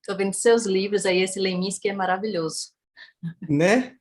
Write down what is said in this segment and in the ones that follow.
Estou vendo seus livros aí, esse Leminski é maravilhoso. Né?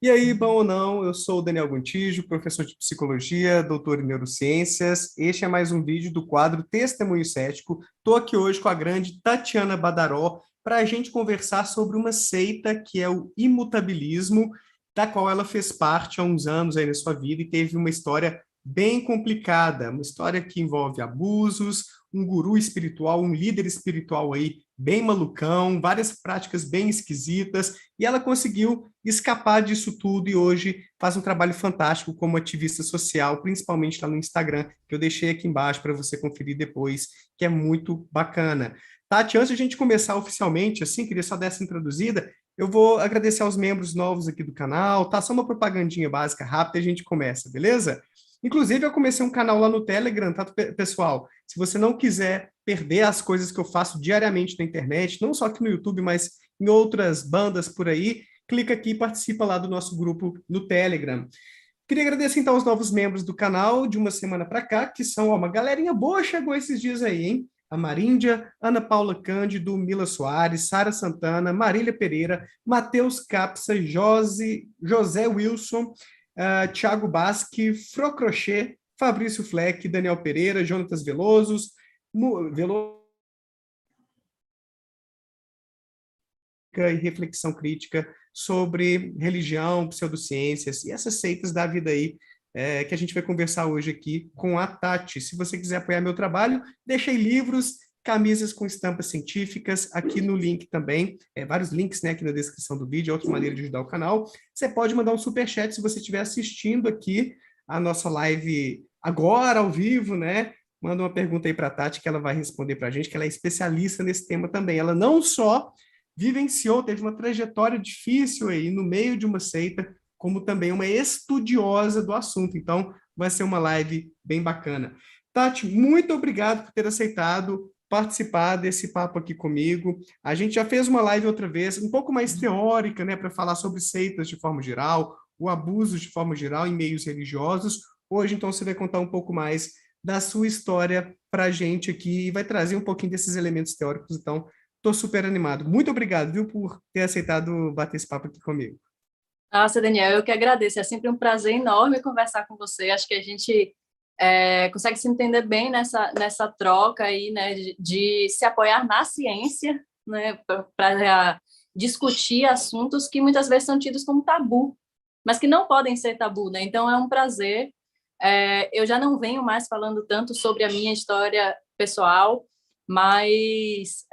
E aí, bom ou não, eu sou o Daniel Gontijo, professor de psicologia, doutor em neurociências. Este é mais um vídeo do quadro Testemunho Cético. Estou aqui hoje com a grande Tatiana Badaró para a gente conversar sobre uma seita que é o imutabilismo, da qual ela fez parte há uns anos aí na sua vida e teve uma história bem complicada, uma história que envolve abusos, um guru espiritual, um líder espiritual aí bem malucão, várias práticas bem esquisitas, e ela conseguiu escapar disso tudo e hoje faz um trabalho fantástico como ativista social, principalmente lá no Instagram, que eu deixei aqui embaixo para você conferir depois, que é muito bacana. Tati, antes de a gente começar oficialmente, assim, queria só dar essa introduzida, eu vou agradecer aos membros novos aqui do canal, tá? Só uma propagandinha básica rápida e a gente começa, beleza? Inclusive, eu comecei um canal lá no Telegram, tá, pessoal? Se você não quiser perder as coisas que eu faço diariamente na internet, não só aqui no YouTube, mas em outras bandas por aí, clica aqui e participa lá do nosso grupo no Telegram. Queria agradecer então aos novos membros do canal de uma semana para cá, que são ó, uma galerinha boa chegou esses dias aí, hein? A Maríndia, Ana Paula Cândido, Mila Soares, Sara Santana, Marília Pereira, Matheus Capsa, José Wilson, Thiago Basque, Fro Crochê, Fabrício Fleck, Daniel Pereira, Jonatas Veloso, e reflexão crítica sobre religião, pseudociências e essas seitas da vida aí, que a gente vai conversar hoje aqui com a Tati. Se você quiser apoiar meu trabalho, deixei livros, camisas com estampas científicas aqui no link também, vários links, né, aqui na descrição do vídeo, é outra maneira de ajudar o canal. Você pode mandar um superchat se você estiver assistindo aqui a nossa live agora, ao vivo, né? Manda uma pergunta aí para a Tati que ela vai responder para a gente, que ela é especialista nesse tema também. Ela não só vivenciou, teve uma trajetória difícil aí no meio de uma seita, como também uma estudiosa do assunto. Então, vai ser uma live bem bacana. Tati, muito obrigado por ter aceitado participar desse papo aqui comigo. A gente já fez uma live outra vez, um pouco mais teórica, né, para falar sobre seitas de forma geral, o abuso de forma geral em meios religiosos. Hoje, então, você vai contar um pouco mais da sua história para a gente aqui e vai trazer um pouquinho desses elementos teóricos. Então, estou super animado. Muito obrigado, viu, por ter aceitado bater esse papo aqui comigo. Nossa, Daniel, eu que agradeço. É sempre um prazer enorme conversar com você. Acho que a gente consegue se entender bem nessa troca aí, né, de se apoiar na ciência, né, para discutir assuntos que muitas vezes são tidos como tabu, mas que não podem ser tabu, né? Então é um prazer. Eu já não venho mais falando tanto sobre a minha história pessoal, mas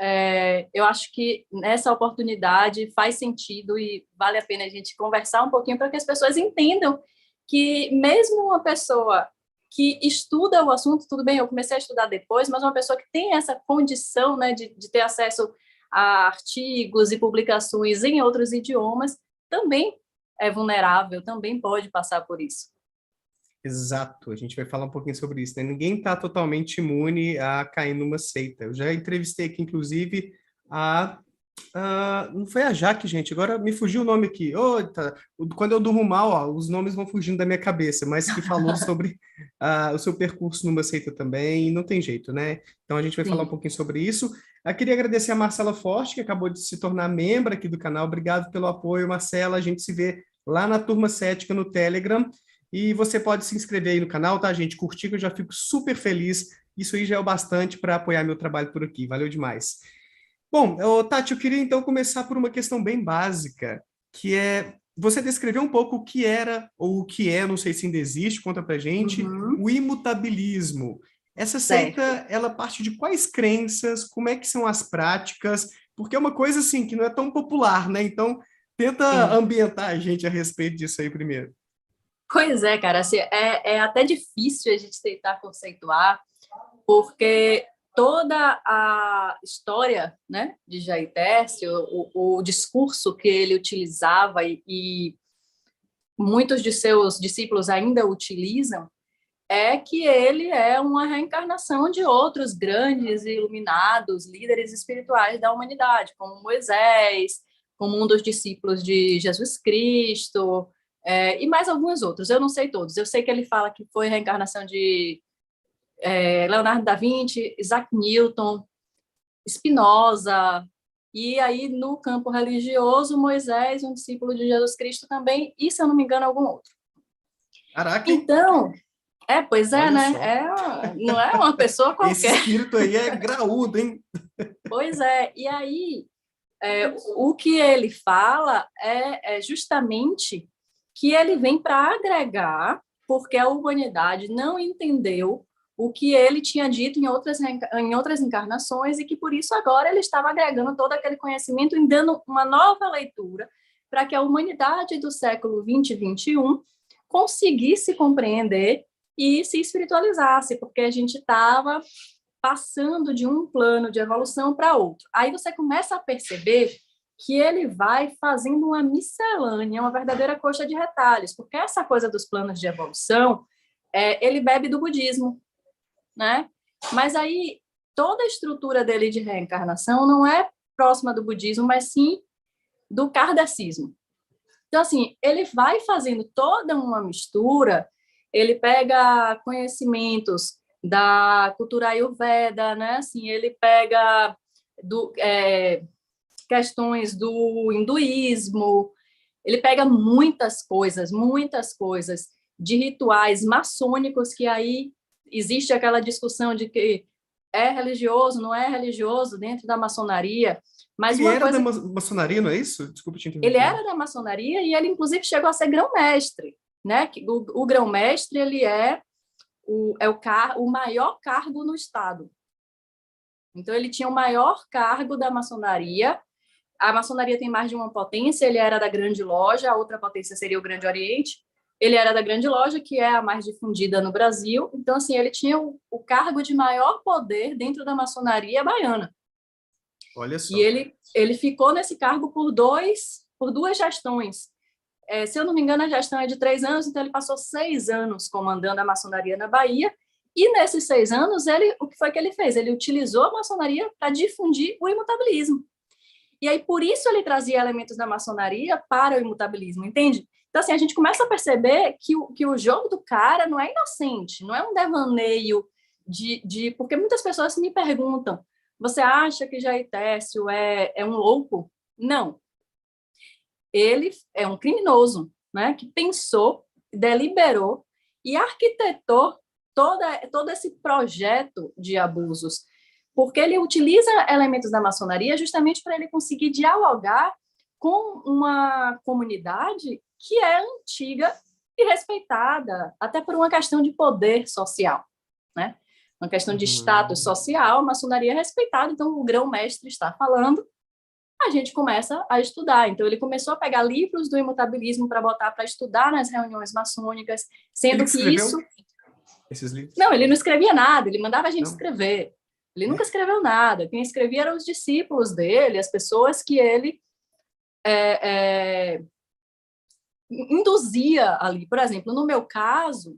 eu acho que nessa oportunidade faz sentido e vale a pena a gente conversar um pouquinho para que as pessoas entendam que mesmo uma pessoa que estuda o assunto, tudo bem, eu comecei a estudar depois, mas uma pessoa que tem essa condição, né, de ter acesso a artigos e publicações em outros idiomas, também é vulnerável, também pode passar por isso. Exato, a gente vai falar um pouquinho sobre isso, né? Ninguém está totalmente imune a cair numa seita. Eu já entrevistei aqui, inclusive, não foi a Jaque, gente, agora me fugiu o nome aqui. Quando eu durmo mal, ó, os nomes vão fugindo da minha cabeça, mas que falou sobre o seu percurso numa seita também, e não tem jeito, né? Então a gente vai falar um Sim. pouquinho sobre isso. Eu queria agradecer a Marcela Forte, que acabou de se tornar membro aqui do canal. Obrigado pelo apoio, Marcela. A gente se vê lá na Turma Cética no Telegram. E você pode se inscrever aí no canal, tá, gente? Curtir, que eu já fico super feliz. Isso aí já é o bastante para apoiar meu trabalho por aqui. Valeu demais. Bom, Tati, eu queria então começar por uma questão bem básica, que é você descrever um pouco o que era ou o que é, não sei se ainda existe, conta pra gente, Uhum. o imutabilismo. Essa seita, Certo. ela parte de quais crenças, como é que são as práticas? Porque é uma coisa assim que não é tão popular, né? Então, tenta Sim. ambientar a gente a respeito disso aí primeiro. Pois é, cara, assim, é até difícil a gente tentar conceituar, porque toda a história, né, de Jair Tércio, o discurso que ele utilizava e muitos de seus discípulos ainda utilizam, é que ele é uma reencarnação de outros grandes e iluminados líderes espirituais da humanidade, como Moisés, como um dos discípulos de Jesus Cristo, e mais alguns outros. Eu não sei todos. Eu sei que ele fala que foi reencarnação de Leonardo da Vinci, Isaac Newton, Spinoza E aí, no campo religioso, Moisés, um discípulo de Jesus Cristo também, e, se eu não me engano, algum outro. Caraca, hein? Então, pois é, Olha né? só. Não é uma pessoa Esse qualquer. espírito aí é graúdo, hein? Pois é, e aí, o que ele fala é justamente que ele vem para agregar, porque a humanidade não entendeu o que ele tinha dito em outras encarnações e que, por isso, agora ele estava agregando todo aquele conhecimento e dando uma nova leitura para que a humanidade do século 20 e 21 conseguisse compreender e se espiritualizasse, porque a gente estava passando de um plano de evolução para outro. Aí você começa a perceber que ele vai fazendo uma miscelânea, uma verdadeira coxa de retalhos, porque essa coisa dos planos de evolução, ele bebe do budismo, né? Mas aí toda a estrutura dele de reencarnação não é próxima do budismo, mas sim do kardecismo. Então, assim, ele vai fazendo toda uma mistura, ele pega conhecimentos da cultura Ayurveda, né? Assim, ele pega questões do hinduísmo, ele pega muitas coisas de rituais maçônicos, que aí existe aquela discussão de que é religioso, não é religioso dentro da maçonaria, mas Ele uma era da coisa... maçonaria, não é isso? Desculpa te Ele interromper. era da maçonaria e ele, inclusive, chegou a ser grão-mestre, né? O grão-mestre, ele é o maior cargo no Estado. Então, ele tinha o maior cargo da maçonaria. A maçonaria tem mais de uma potência, ele era da Grande Loja, a outra potência seria o Grande Oriente. Ele era da Grande Loja, que é a mais difundida no Brasil. Então, assim, ele tinha o cargo de maior poder dentro da maçonaria baiana. Olha E só. ele ficou nesse cargo por duas gestões. Se eu não me engano, a gestão é de 3 anos, então ele passou 6 anos comandando a maçonaria na Bahia, e nesses 6 anos, o que foi que ele fez? Ele utilizou a maçonaria para difundir o imutabilismo. E aí, por isso, ele trazia elementos da maçonaria para o imutabilismo, entende? Então, assim, a gente começa a perceber que o jogo do cara não é inocente, não é um devaneio porque muitas pessoas me perguntam, você acha que Jair Técio é um louco? Não. Ele é um criminoso, né, que pensou, deliberou e arquitetou todo esse projeto de abusos, porque ele utiliza elementos da maçonaria justamente para ele conseguir dialogar com uma comunidade que é antiga e respeitada, até por uma questão de poder social, né? Uma questão de status social, a maçonaria é respeitada, então o grão-mestre está falando, a gente começa a estudar. Então, ele começou a pegar livros do imutabilismo para botar para estudar nas reuniões maçônicas, Ele sendo que que escreveu isso... esses livros? Não, ele não escrevia nada, ele mandava a gente Não? escrever. Ele nunca escreveu nada. Quem escrevia eram os discípulos dele, as pessoas que ele induzia ali. Por exemplo, no meu caso,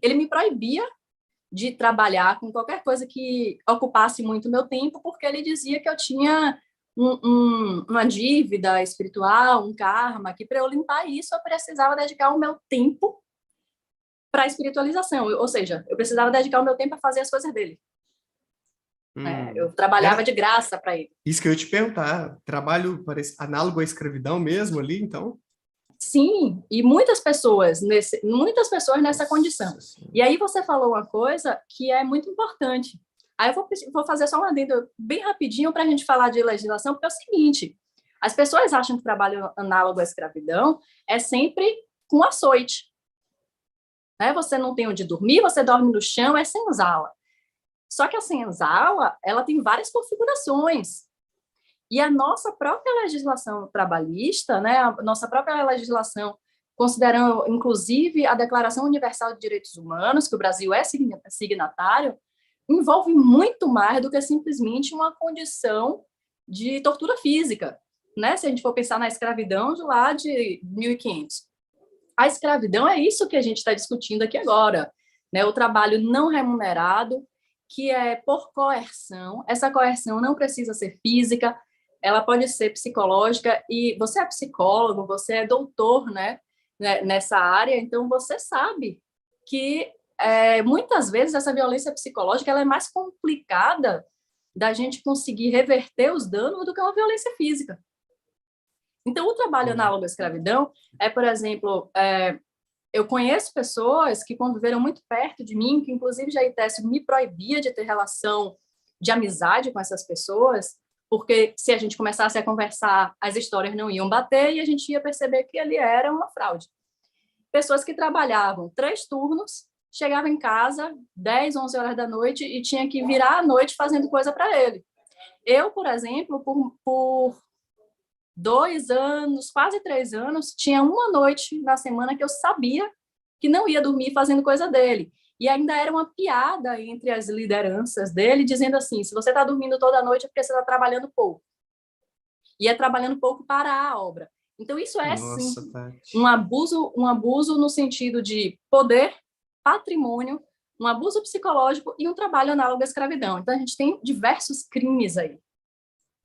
ele me proibia de trabalhar com qualquer coisa que ocupasse muito meu tempo, porque ele dizia que eu tinha uma dívida espiritual, um karma, que para eu limpar isso eu precisava dedicar o meu tempo para a espiritualização, ou seja, eu precisava dedicar o meu tempo a fazer as coisas dele. Eu trabalhava Era de graça para ele. isso que eu ia te perguntar. Trabalho análogo à escravidão mesmo ali, então? Sim, e muitas pessoas nessa condição. Nossa Senhora. E aí você falou uma coisa que é muito importante. Aí eu vou fazer só um adendo bem rapidinho para a gente falar de legislação, porque é o seguinte, as pessoas acham que o trabalho análogo à escravidão é sempre com açoite. Né? Você não tem onde dormir, você dorme no chão, é senzala. Só que a senzala, ela tem várias configurações. E a nossa própria legislação trabalhista, né, a nossa própria legislação, considerando, inclusive, a Declaração Universal de Direitos Humanos, que o Brasil é signatário, envolve muito mais do que simplesmente uma condição de tortura física, né? Se a gente for pensar na escravidão de lá de 1500. A escravidão é isso que a gente está discutindo aqui agora, né? O trabalho não remunerado, que é por coerção. Essa coerção não precisa ser física, ela pode ser psicológica, e você é psicólogo, você é doutor, né, nessa área, então você sabe que muitas vezes essa violência psicológica ela é mais complicada da gente conseguir reverter os danos do que uma violência física. Então, o trabalho análogo à escravidão é, por exemplo, eu conheço pessoas que conviveram muito perto de mim, que inclusive Jair Técio me proibia de ter relação de amizade com essas pessoas, porque se a gente começasse a conversar, as histórias não iam bater e a gente ia perceber que ele era uma fraude. Pessoas que trabalhavam 3 turnos, chegavam em casa 10, 11 horas da noite e tinha que virar à noite fazendo coisa para ele. Eu, por exemplo, por 2 anos, quase 3 anos, tinha uma noite na semana que eu sabia que não ia dormir fazendo coisa dele. E ainda era uma piada entre as lideranças dele, dizendo assim, se você está dormindo toda noite é porque você está trabalhando pouco. E é trabalhando pouco para a obra. Então, isso é, sim, um abuso no sentido de poder, patrimônio, um abuso psicológico e um trabalho análogo à escravidão. Então, a gente tem diversos crimes aí.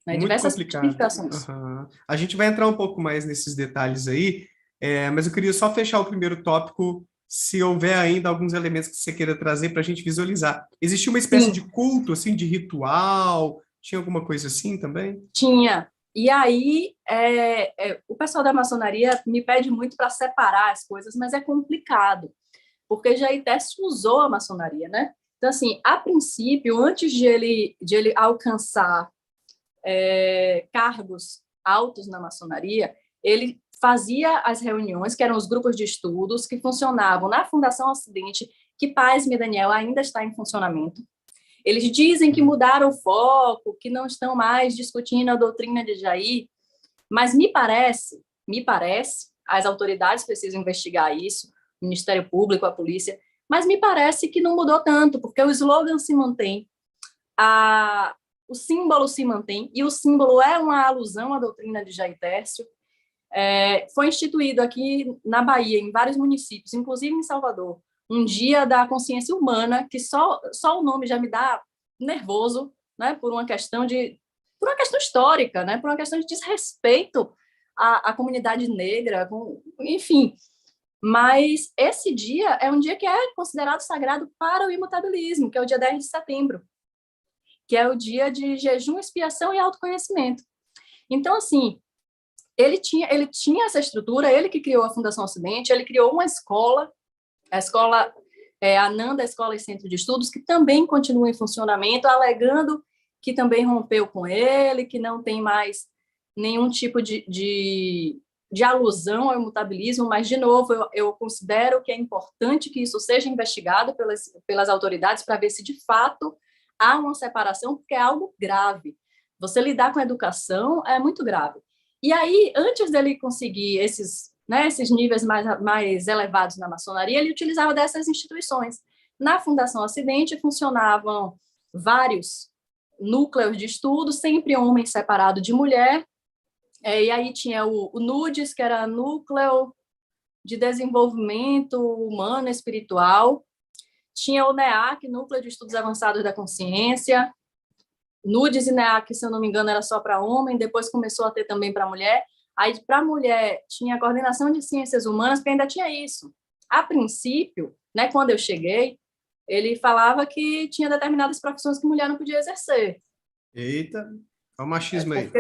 Né? Diversas tipificações. Uhum. A gente vai entrar um pouco mais nesses detalhes aí, mas eu queria só fechar o primeiro tópico, se houver ainda alguns elementos que você queira trazer para a gente visualizar. Existia uma espécie de culto, assim, de ritual? Tinha alguma coisa assim também? Tinha. E aí, o pessoal da maçonaria me pede muito para separar as coisas, mas é complicado, porque Jair Técio usou a maçonaria, né? Então, assim, a princípio, antes de ele alcançar cargos altos na maçonaria, ele fazia as reuniões, que eram os grupos de estudos, que funcionavam na Fundação Ocidente, que, pasme, Daniel, ainda está em funcionamento. Eles dizem que mudaram o foco, que não estão mais discutindo a doutrina de Jair, mas me parece, as autoridades precisam investigar isso, o Ministério Público, a polícia, mas me parece que não mudou tanto, porque o slogan se mantém, o símbolo se mantém, e o símbolo é uma alusão à doutrina de Jair Técio. Foi instituído aqui na Bahia, em vários municípios, inclusive em Salvador, um dia da consciência humana, que só o nome já me dá nervoso, né, por uma questão histórica, né, por uma questão de desrespeito à comunidade negra, enfim. Mas esse dia é um dia que é considerado sagrado para o imutabilismo, que é o dia 10 de setembro, que é o dia de jejum, expiação e autoconhecimento. Então, assim, ele tinha essa estrutura, ele que criou a Fundação Ocidente, ele criou uma escola, a escola Ananda Escola e Centro de Estudos, que também continua em funcionamento, alegando que também rompeu com ele, que não tem mais nenhum tipo de alusão ao imutabilismo, mas, de novo, eu considero que é importante que isso seja investigado pelas autoridades para ver se, de fato, há uma separação, porque é algo grave. Você lidar com a educação é muito grave. E aí, antes dele conseguir esses níveis mais elevados na maçonaria, ele utilizava dessas instituições. Na Fundação Ocidente funcionavam vários núcleos de estudo, sempre homem separado de mulher, e aí tinha o NUDES, que era Núcleo de Desenvolvimento Humano e Espiritual, tinha o NEAC, Núcleo de Estudos Avançados da Consciência, NUDES e NEAC, se eu não me engano, era só para homem, depois começou a ter também para mulher. Aí, para a mulher, tinha a Coordenação de Ciências Humanas, porque ainda tinha isso. A princípio, né, quando eu cheguei, ele falava que tinha determinadas profissões que mulher não podia exercer. Eita, olha o machismo aí.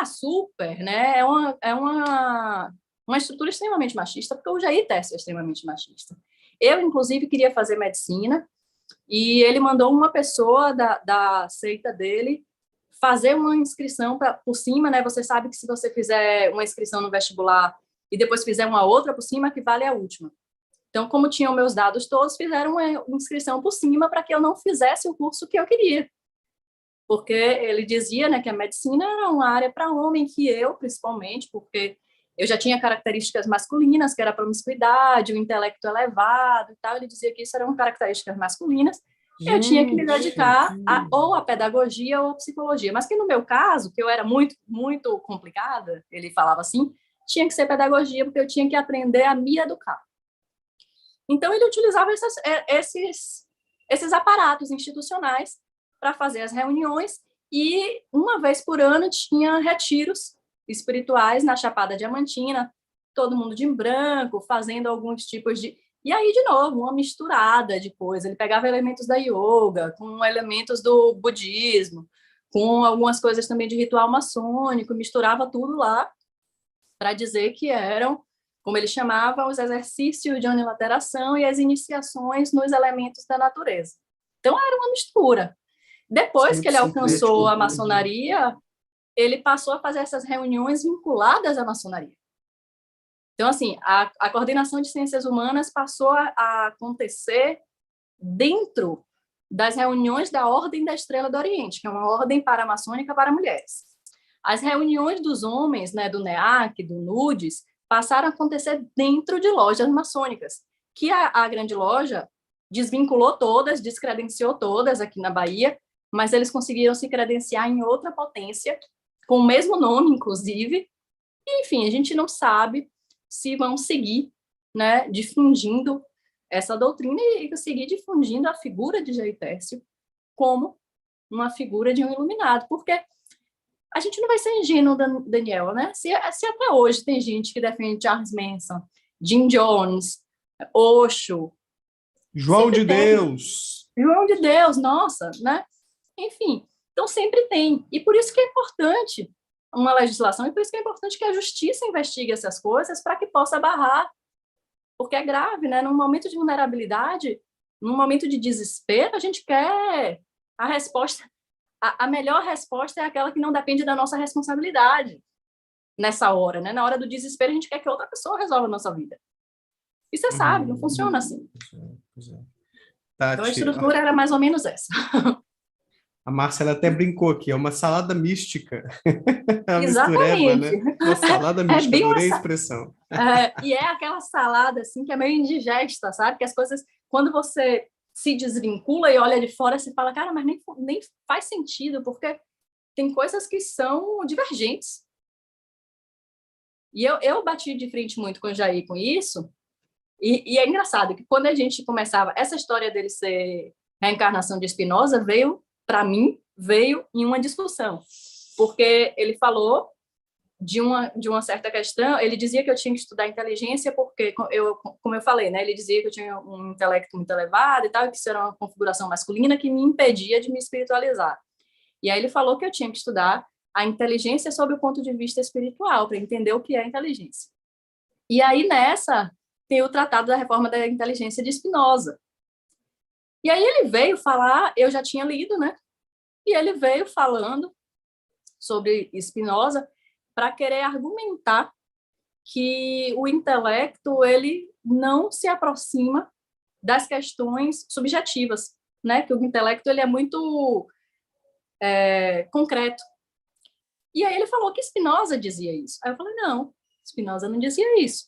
Super, né? É uma estrutura extremamente machista, porque o Jair Técio é extremamente machista. Eu, inclusive, queria fazer medicina, e ele mandou uma pessoa da seita dele fazer uma inscrição por cima, né? Você sabe que se você fizer uma inscrição no vestibular e depois fizer uma outra por cima, que vale a última. Então, como tinham meus dados todos, fizeram uma inscrição por cima para que eu não fizesse o curso que eu queria. Porque ele dizia, né, que a medicina era uma área para homem, que eu, principalmente, porque eu já tinha características masculinas, que era a promiscuidade, o intelecto elevado e tal. Ele dizia que isso eram características masculinas. Eu tinha que me dedicar ou à pedagogia ou à psicologia. Mas que no meu caso, que eu era muito, muito complicada, ele falava assim, tinha que ser pedagogia, porque eu tinha que aprender a me educar. Então, ele utilizava esses aparatos institucionais para fazer as reuniões, e uma vez por ano tinha retiros espirituais na Chapada Diamantina, todo mundo de branco, fazendo alguns tipos de... E aí, de novo, uma misturada de coisa. Ele pegava elementos da yoga, com elementos do budismo, com algumas coisas também de ritual maçônico, misturava tudo lá para dizer que eram, como ele chamava, os exercícios de unilateração e as iniciações nos elementos da natureza. Então, era uma mistura. Depois que ele alcançou a maçonaria, ele passou a fazer essas reuniões vinculadas à maçonaria. Então, assim, a coordenação de ciências humanas passou a acontecer dentro das reuniões da Ordem da Estrela do Oriente, que é uma ordem paramaçônica para mulheres. As reuniões dos homens, né, do NEAC, do NUDES, passaram a acontecer dentro de lojas maçônicas, que a grande loja desvinculou todas, descredenciou todas aqui na Bahia, mas eles conseguiram se credenciar em outra potência, com o mesmo nome, inclusive, e, enfim, a gente não sabe se vão seguir, né, difundindo essa doutrina e seguir difundindo a figura de Jair Tércio como uma figura de um iluminado, porque a gente não vai ser ingênuo, Daniel, né? Se até hoje tem gente que defende Charles Manson, Jim Jones, Osho, João de Deus. João de Deus, nossa, né? Enfim, então sempre tem. E por isso que é importante uma legislação, e por isso que é importante que a justiça investigue essas coisas para que possa barrar, porque é grave, né? Num momento de vulnerabilidade, num momento de desespero, a gente quer a resposta. A melhor resposta é aquela que não depende da nossa responsabilidade nessa hora, né? Na hora do desespero, a gente quer que outra pessoa resolva a nossa vida. E você sabe, não funciona assim. Pois é. Então, a Tati, estrutura era mais ou menos essa. a Márcia até brincou aqui, é uma salada mística. É uma mistureba, Exatamente. né? Uma salada mística, bem adorei a expressão. E é aquela salada, assim, que é meio indigesta, sabe? Que as coisas, quando você se desvincula e olha de fora, você fala, cara, mas nem faz sentido, porque tem coisas que são divergentes. E eu bati de frente muito com o Jair com isso, e é engraçado que quando a gente começava, essa história dele ser reencarnação de Spinoza para mim, veio em uma discussão, porque ele falou de uma certa questão, ele dizia que eu tinha que estudar inteligência porque, como eu falei, né, ele dizia que eu tinha um intelecto muito elevado e tal, que isso era uma configuração masculina que me impedia de me espiritualizar. E aí ele falou que eu tinha que estudar a inteligência sob o ponto de vista espiritual, para entender o que é inteligência. E aí nessa tem o Tratado da Reforma da Inteligência de Spinoza. E aí ele veio falar, eu já tinha lido, né? E ele veio falando sobre Spinoza para querer argumentar que o intelecto ele não se aproxima das questões subjetivas, né? Que o intelecto ele é muito concreto. E aí ele falou que Spinoza dizia isso. Aí eu falei, não, Spinoza não dizia isso.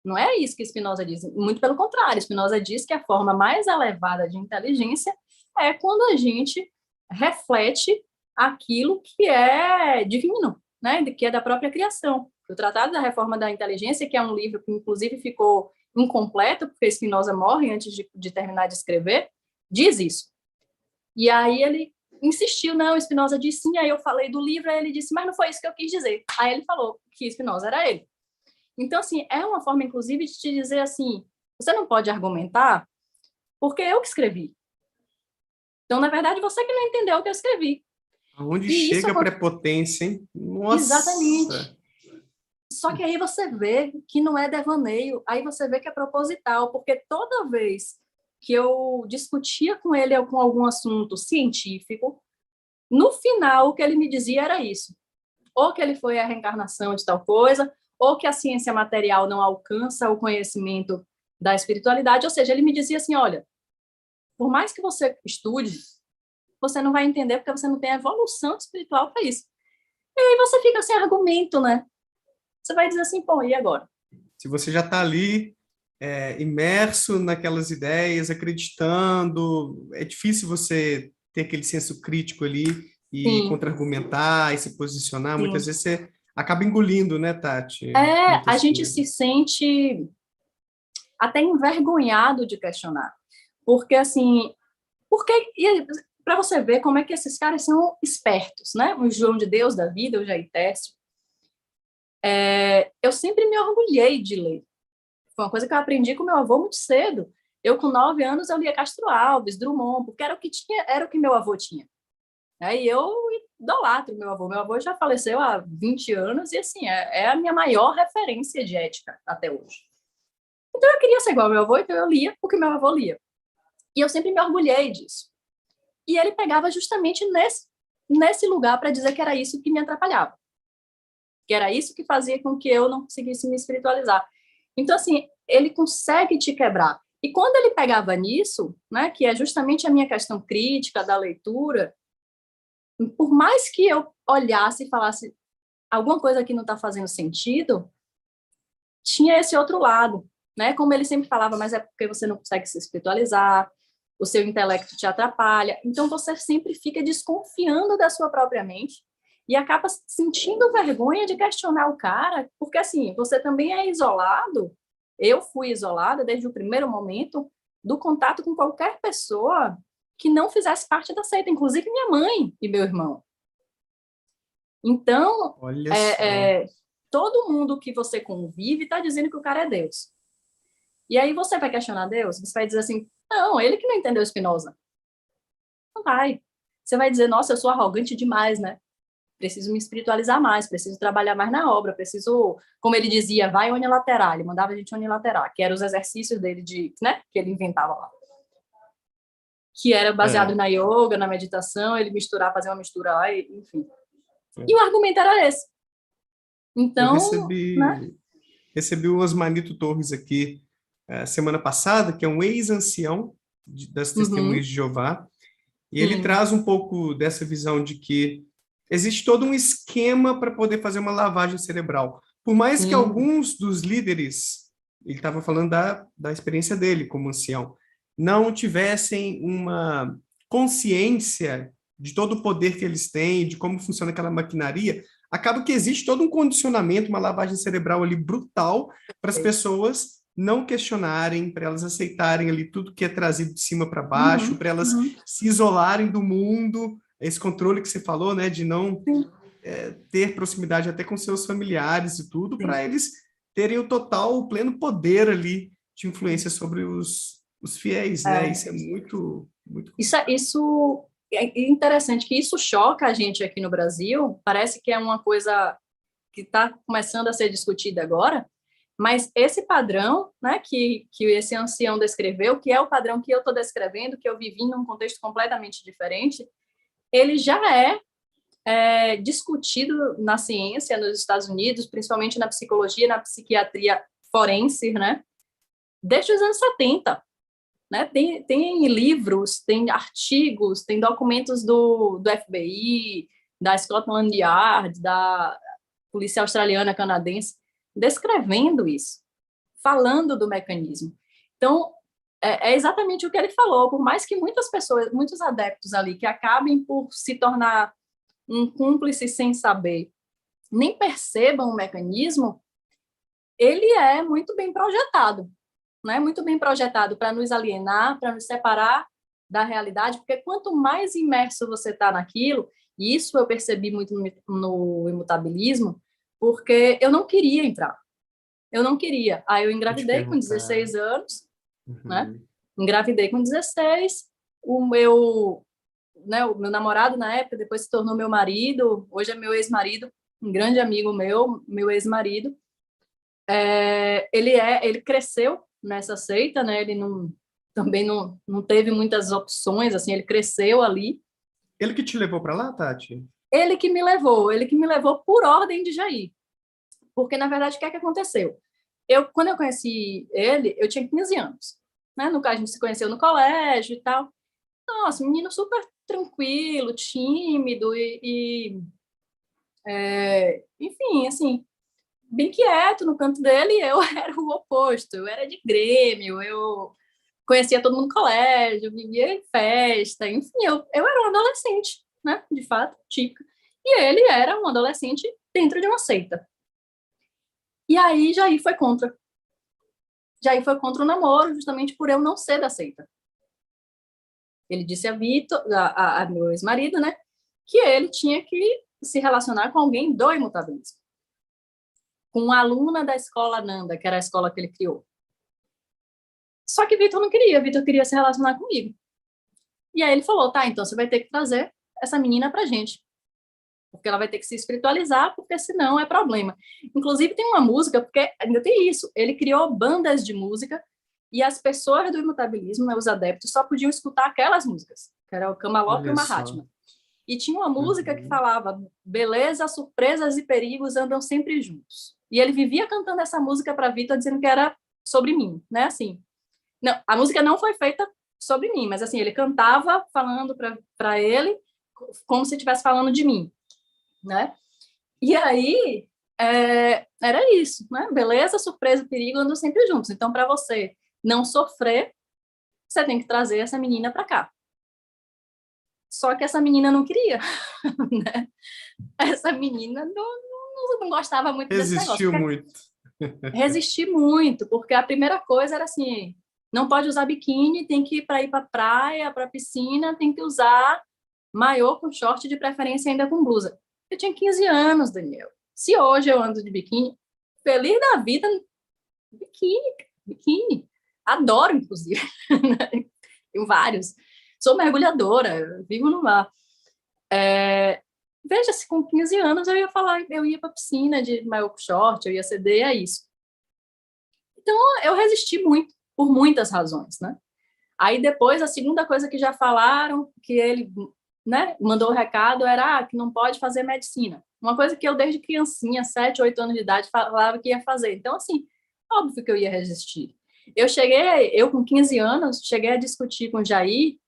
Não é isso que Spinoza diz. Muito pelo contrário, Spinoza diz que a forma mais elevada de inteligência é quando a gente reflete aquilo que é divino, né? Que é da própria criação. O Tratado da Reforma da Inteligência, que é um livro que, inclusive, ficou incompleto, porque Spinoza morre antes de terminar de escrever, diz isso. E aí ele insistiu, não, Spinoza disse sim, aí eu falei do livro, aí ele disse, mas não foi isso que eu quis dizer. Aí ele falou que Spinoza era ele. Então, assim, é uma forma, inclusive, de te dizer assim, você não pode argumentar porque eu que escrevi. Então, na verdade, você que não entendeu o que eu escrevi. Aonde chega a prepotência, hein? Nossa! Exatamente. Só que aí você vê que não é devaneio, aí você vê que é proposital, porque toda vez que eu discutia com ele com algum assunto científico, no final o que ele me dizia era isso. Ou que ele foi a reencarnação de tal coisa, ou que a ciência material não alcança o conhecimento da espiritualidade, ou seja, ele me dizia assim, olha, por mais que você estude, você não vai entender porque você não tem evolução espiritual para isso. E aí você fica sem argumento, né? Você vai dizer assim, pô, e agora? Se você já está ali imerso naquelas ideias, acreditando, é difícil você ter aquele senso crítico ali e contra-argumentar e se posicionar. Sim. Muitas vezes você acaba engolindo, né, Tati? A gente se sente até envergonhado de questionar. Porque, assim, para você ver como é que esses caras são espertos, né? O João de Deus da vida, o Jair Tércio. Eu sempre me orgulhei de ler. Foi uma coisa que eu aprendi com meu avô muito cedo. Eu, com 9 anos, eu lia Castro Alves, Drummond, porque era o que tinha, era o que meu avô tinha. E eu idolatro meu avô. Meu avô já faleceu há 20 anos e, assim, é a minha maior referência de ética até hoje. Então, eu queria ser igual ao meu avô, então eu lia o que meu avô lia. E eu sempre me orgulhei disso. E ele pegava justamente nesse lugar para dizer que era isso que me atrapalhava. Que era isso que fazia com que eu não conseguisse me espiritualizar. Então, assim, ele consegue te quebrar. E quando ele pegava nisso, né, que é justamente a minha questão crítica da leitura, por mais que eu olhasse e falasse alguma coisa que não está fazendo sentido, tinha esse outro lado, né? Como ele sempre falava, mas é porque você não consegue se espiritualizar, o seu intelecto te atrapalha. Então, você sempre fica desconfiando da sua própria mente e acaba sentindo vergonha de questionar o cara, porque, assim, você também é isolado. Eu fui isolada desde o primeiro momento do contato com qualquer pessoa que não fizesse parte da seita, inclusive minha mãe e meu irmão. Então, Olha só. todo mundo que você convive está dizendo que o cara é Deus. E aí você vai questionar Deus? Você vai dizer assim, não, ele que não entendeu Spinoza. Não vai. Você vai dizer, nossa, eu sou arrogante demais, né? Preciso me espiritualizar mais, preciso trabalhar mais na obra, preciso, como ele dizia, vai unilateral. Ele mandava a gente unilateral, que eram os exercícios dele né, que ele inventava lá. Que era baseado na yoga, na meditação, ele misturar, fazer uma mistura lá, enfim. E o argumento era esse. Eu Então, né? recebi o Osmanito Torres aqui semana passada, que é um ex-ancião das Uhum, Testemunhas de Jeová, e ele sim, traz um pouco dessa visão de que existe todo um esquema para poder fazer uma lavagem cerebral. Por mais que sim, alguns dos líderes, ele estava falando da experiência dele como ancião, não tivessem uma consciência de todo o poder que eles têm, de como funciona aquela maquinaria, acaba que existe todo um condicionamento, uma lavagem cerebral ali brutal para as pessoas não questionarem, para elas aceitarem ali tudo que é trazido de cima para baixo, uhum, para elas uhum, se isolarem do mundo, esse controle que você falou, né, de não sim, ter proximidade até com seus familiares e tudo, sim. para eles terem o total, o pleno poder ali de influência sobre os fiéis, né? É, Isso é muito, muito isso é interessante, que isso choca a gente aqui no Brasil, parece que é uma coisa que está começando a ser discutida agora, mas esse padrão, né, que esse ancião descreveu, que é o padrão que eu estou descrevendo, que eu vivi num contexto completamente diferente, ele já é discutido na ciência nos Estados Unidos, principalmente na psicologia, na psiquiatria forense, né, desde os anos 70. Né? Tem livros, tem artigos, tem documentos do FBI, da Scotland Yard, da polícia australiana, canadense, descrevendo isso, falando do mecanismo. Então, é exatamente o que ele falou, por mais que muitas pessoas, muitos adeptos ali, que acabem por se tornar um cúmplice sem saber, nem percebam o mecanismo, ele é muito bem projetado, né? Muito bem projetado para nos alienar, para nos separar da realidade, porque quanto mais imerso você está naquilo, e isso eu percebi muito no imutabilismo, porque eu não queria entrar. Eu não queria. Aí eu de engravidei com perguntar. 16 anos, né? Uhum. Engravidei com 16. O meu namorado na época depois se tornou meu marido, hoje é meu ex-marido, um grande amigo meu ex-marido. Ele cresceu nessa seita, né? Ele também não teve muitas opções, assim, ele cresceu ali. Ele que te levou para lá, Tati? Ele que me levou por ordem de Jair. Porque, na verdade, o que é que aconteceu? Quando eu conheci ele, eu tinha 15 anos. Né? No caso, a gente se conheceu no colégio e tal. Nossa, menino super tranquilo, tímido enfim, assim, bem quieto no canto dele, e eu era o oposto. Eu era de Grêmio, eu conhecia todo mundo no colégio, vivia em festa, enfim, eu era um adolescente, né? De fato, típica. E ele era um adolescente dentro de uma seita. E aí Jair foi contra. Jair foi contra o namoro, justamente por eu não ser da seita. Ele disse a Vitor, a meu ex-marido, né? Que ele tinha que se relacionar com alguém do imutabilismo. Com uma aluna da escola Nanda, que era a escola que ele criou. Só que Vitor queria se relacionar comigo. E aí ele falou, tá, então você vai ter que trazer essa menina pra gente. Porque ela vai ter que se espiritualizar, porque senão é problema. Inclusive tem uma música, porque ainda tem isso, ele criou bandas de música e as pessoas do imutabilismo, né, os adeptos, só podiam escutar aquelas músicas, que era o Kamalot e o Olha só. Mahatma. E tinha uma música que falava, beleza, surpresas e perigos andam sempre juntos. E ele vivia cantando essa música para Vitor, dizendo que era sobre mim, né, assim. Não, a música não foi feita sobre mim, mas assim, ele cantava falando para ele como se estivesse falando de mim, né? E aí, era isso, né? Beleza, surpresa e perigo andam sempre juntos. Então, para você não sofrer, você tem que trazer essa menina para cá. Só que essa menina não queria, né? Essa menina não gostava muito desse negócio. Resistiu muito. Resisti muito, porque a primeira coisa era assim, não pode usar biquíni, tem que ir para praia, para piscina, tem que usar maiô com short, de preferência ainda com blusa. Eu tinha 15 anos, Daniel. Se hoje eu ando de biquíni, feliz da vida, biquíni. Adoro, inclusive. Tenho vários. Sou mergulhadora, vivo no mar. Veja, se com 15 anos eu ia falar, eu ia para piscina de maiô com short, eu ia ceder a isso. Então, eu resisti muito, por muitas razões, né? Aí depois, a segunda coisa que já falaram, que ele, né, mandou o recado, era que não pode fazer medicina. Uma coisa que eu, desde criancinha, 7, 8 anos de idade, falava que ia fazer. Então, assim, óbvio que eu ia resistir. Eu com 15 anos, cheguei a discutir com o Jair,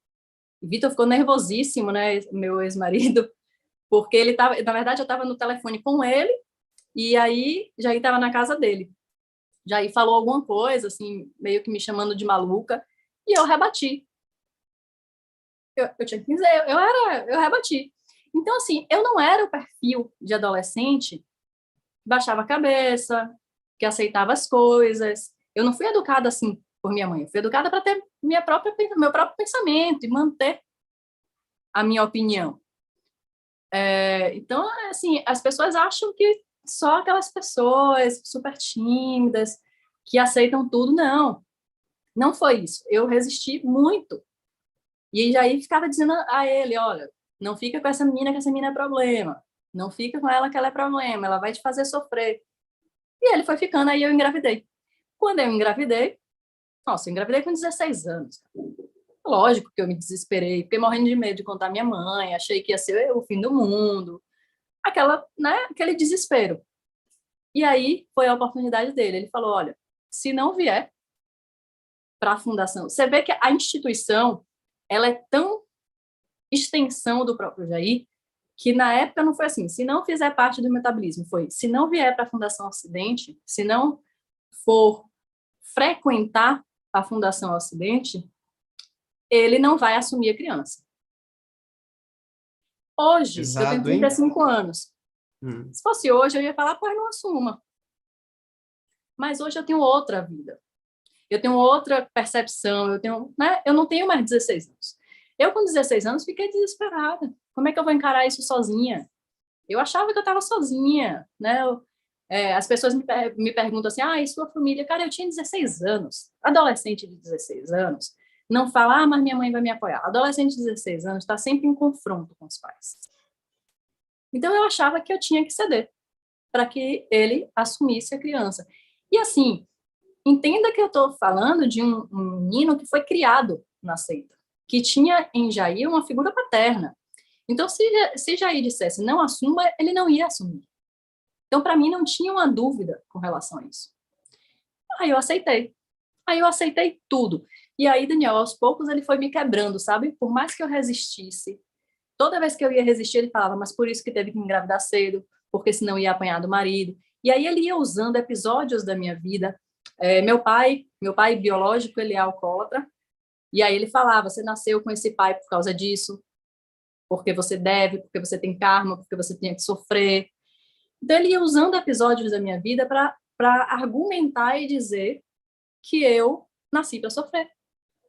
e Vitor ficou nervosíssimo, né, meu ex-marido, porque ele estava, na verdade, eu estava no telefone com ele, e aí Jair estava na casa dele. Jair falou alguma coisa, assim, meio que me chamando de maluca, e eu rebati. Eu tinha 15 anos, eu rebati. Então, assim, eu não era o perfil de adolescente que baixava a cabeça, que aceitava as coisas. Eu não fui educada assim por minha mãe, eu fui educada para ter meu próprio pensamento e manter a minha opinião. Então, assim, as pessoas acham que só aquelas pessoas super tímidas que aceitam tudo. Não foi isso. Eu resisti muito. E aí ficava dizendo a ele, olha, não fica com essa menina, que essa menina é problema. Não fica com ela, que ela é problema. Ela vai te fazer sofrer. E ele foi ficando, aí eu engravidei. Quando eu engravidei, nossa, eu engravidei com 16 anos. Lógico que eu me desesperei, fiquei morrendo de medo de contar à minha mãe, achei que ia ser o fim do mundo. Aquele desespero. E aí foi a oportunidade dele. Ele falou, olha, se não vier para a fundação, você vê que a instituição, ela é tão extensão do próprio Jair, que na época não foi assim, se não fizer parte do metabolismo, foi, se não vier para a Fundação Ocidente, se não for frequentar a Fundação Ocidente, ele não vai assumir a criança. Hoje, Pesado, eu tenho 35 anos. Se fosse hoje, eu ia falar, pois não assuma. Mas hoje eu tenho outra vida. Eu tenho outra percepção, eu não tenho mais 16 anos. Eu, com 16 anos, fiquei desesperada. Como é que eu vou encarar isso sozinha? Eu achava que eu estava sozinha, né? As pessoas me perguntam assim, e sua família? Cara, eu tinha 16 anos. Adolescente de 16 anos não fala, mas minha mãe vai me apoiar. Adolescente de 16 anos está sempre em confronto com os pais. Então, eu achava que eu tinha que ceder para que ele assumisse a criança. E, assim, entenda que eu estou falando de um menino que foi criado na seita, que tinha em Jair uma figura paterna. Então, se Jair dissesse não assuma, ele não ia assumir. Então, para mim, não tinha uma dúvida com relação a isso. Aí eu aceitei. Aí eu aceitei tudo. E aí, Daniel, aos poucos ele foi me quebrando, sabe? Por mais que eu resistisse, toda vez que eu ia resistir, ele falava, mas por isso que teve que engravidar cedo, porque senão ia apanhar do marido. E aí ele ia usando episódios da minha vida. Meu pai biológico, ele é alcoólatra. E aí ele falava, você nasceu com esse pai por causa disso, porque você deve, porque você tem karma, porque você tinha que sofrer. Então, ele ia usando episódios da minha vida para argumentar e dizer que eu nasci para sofrer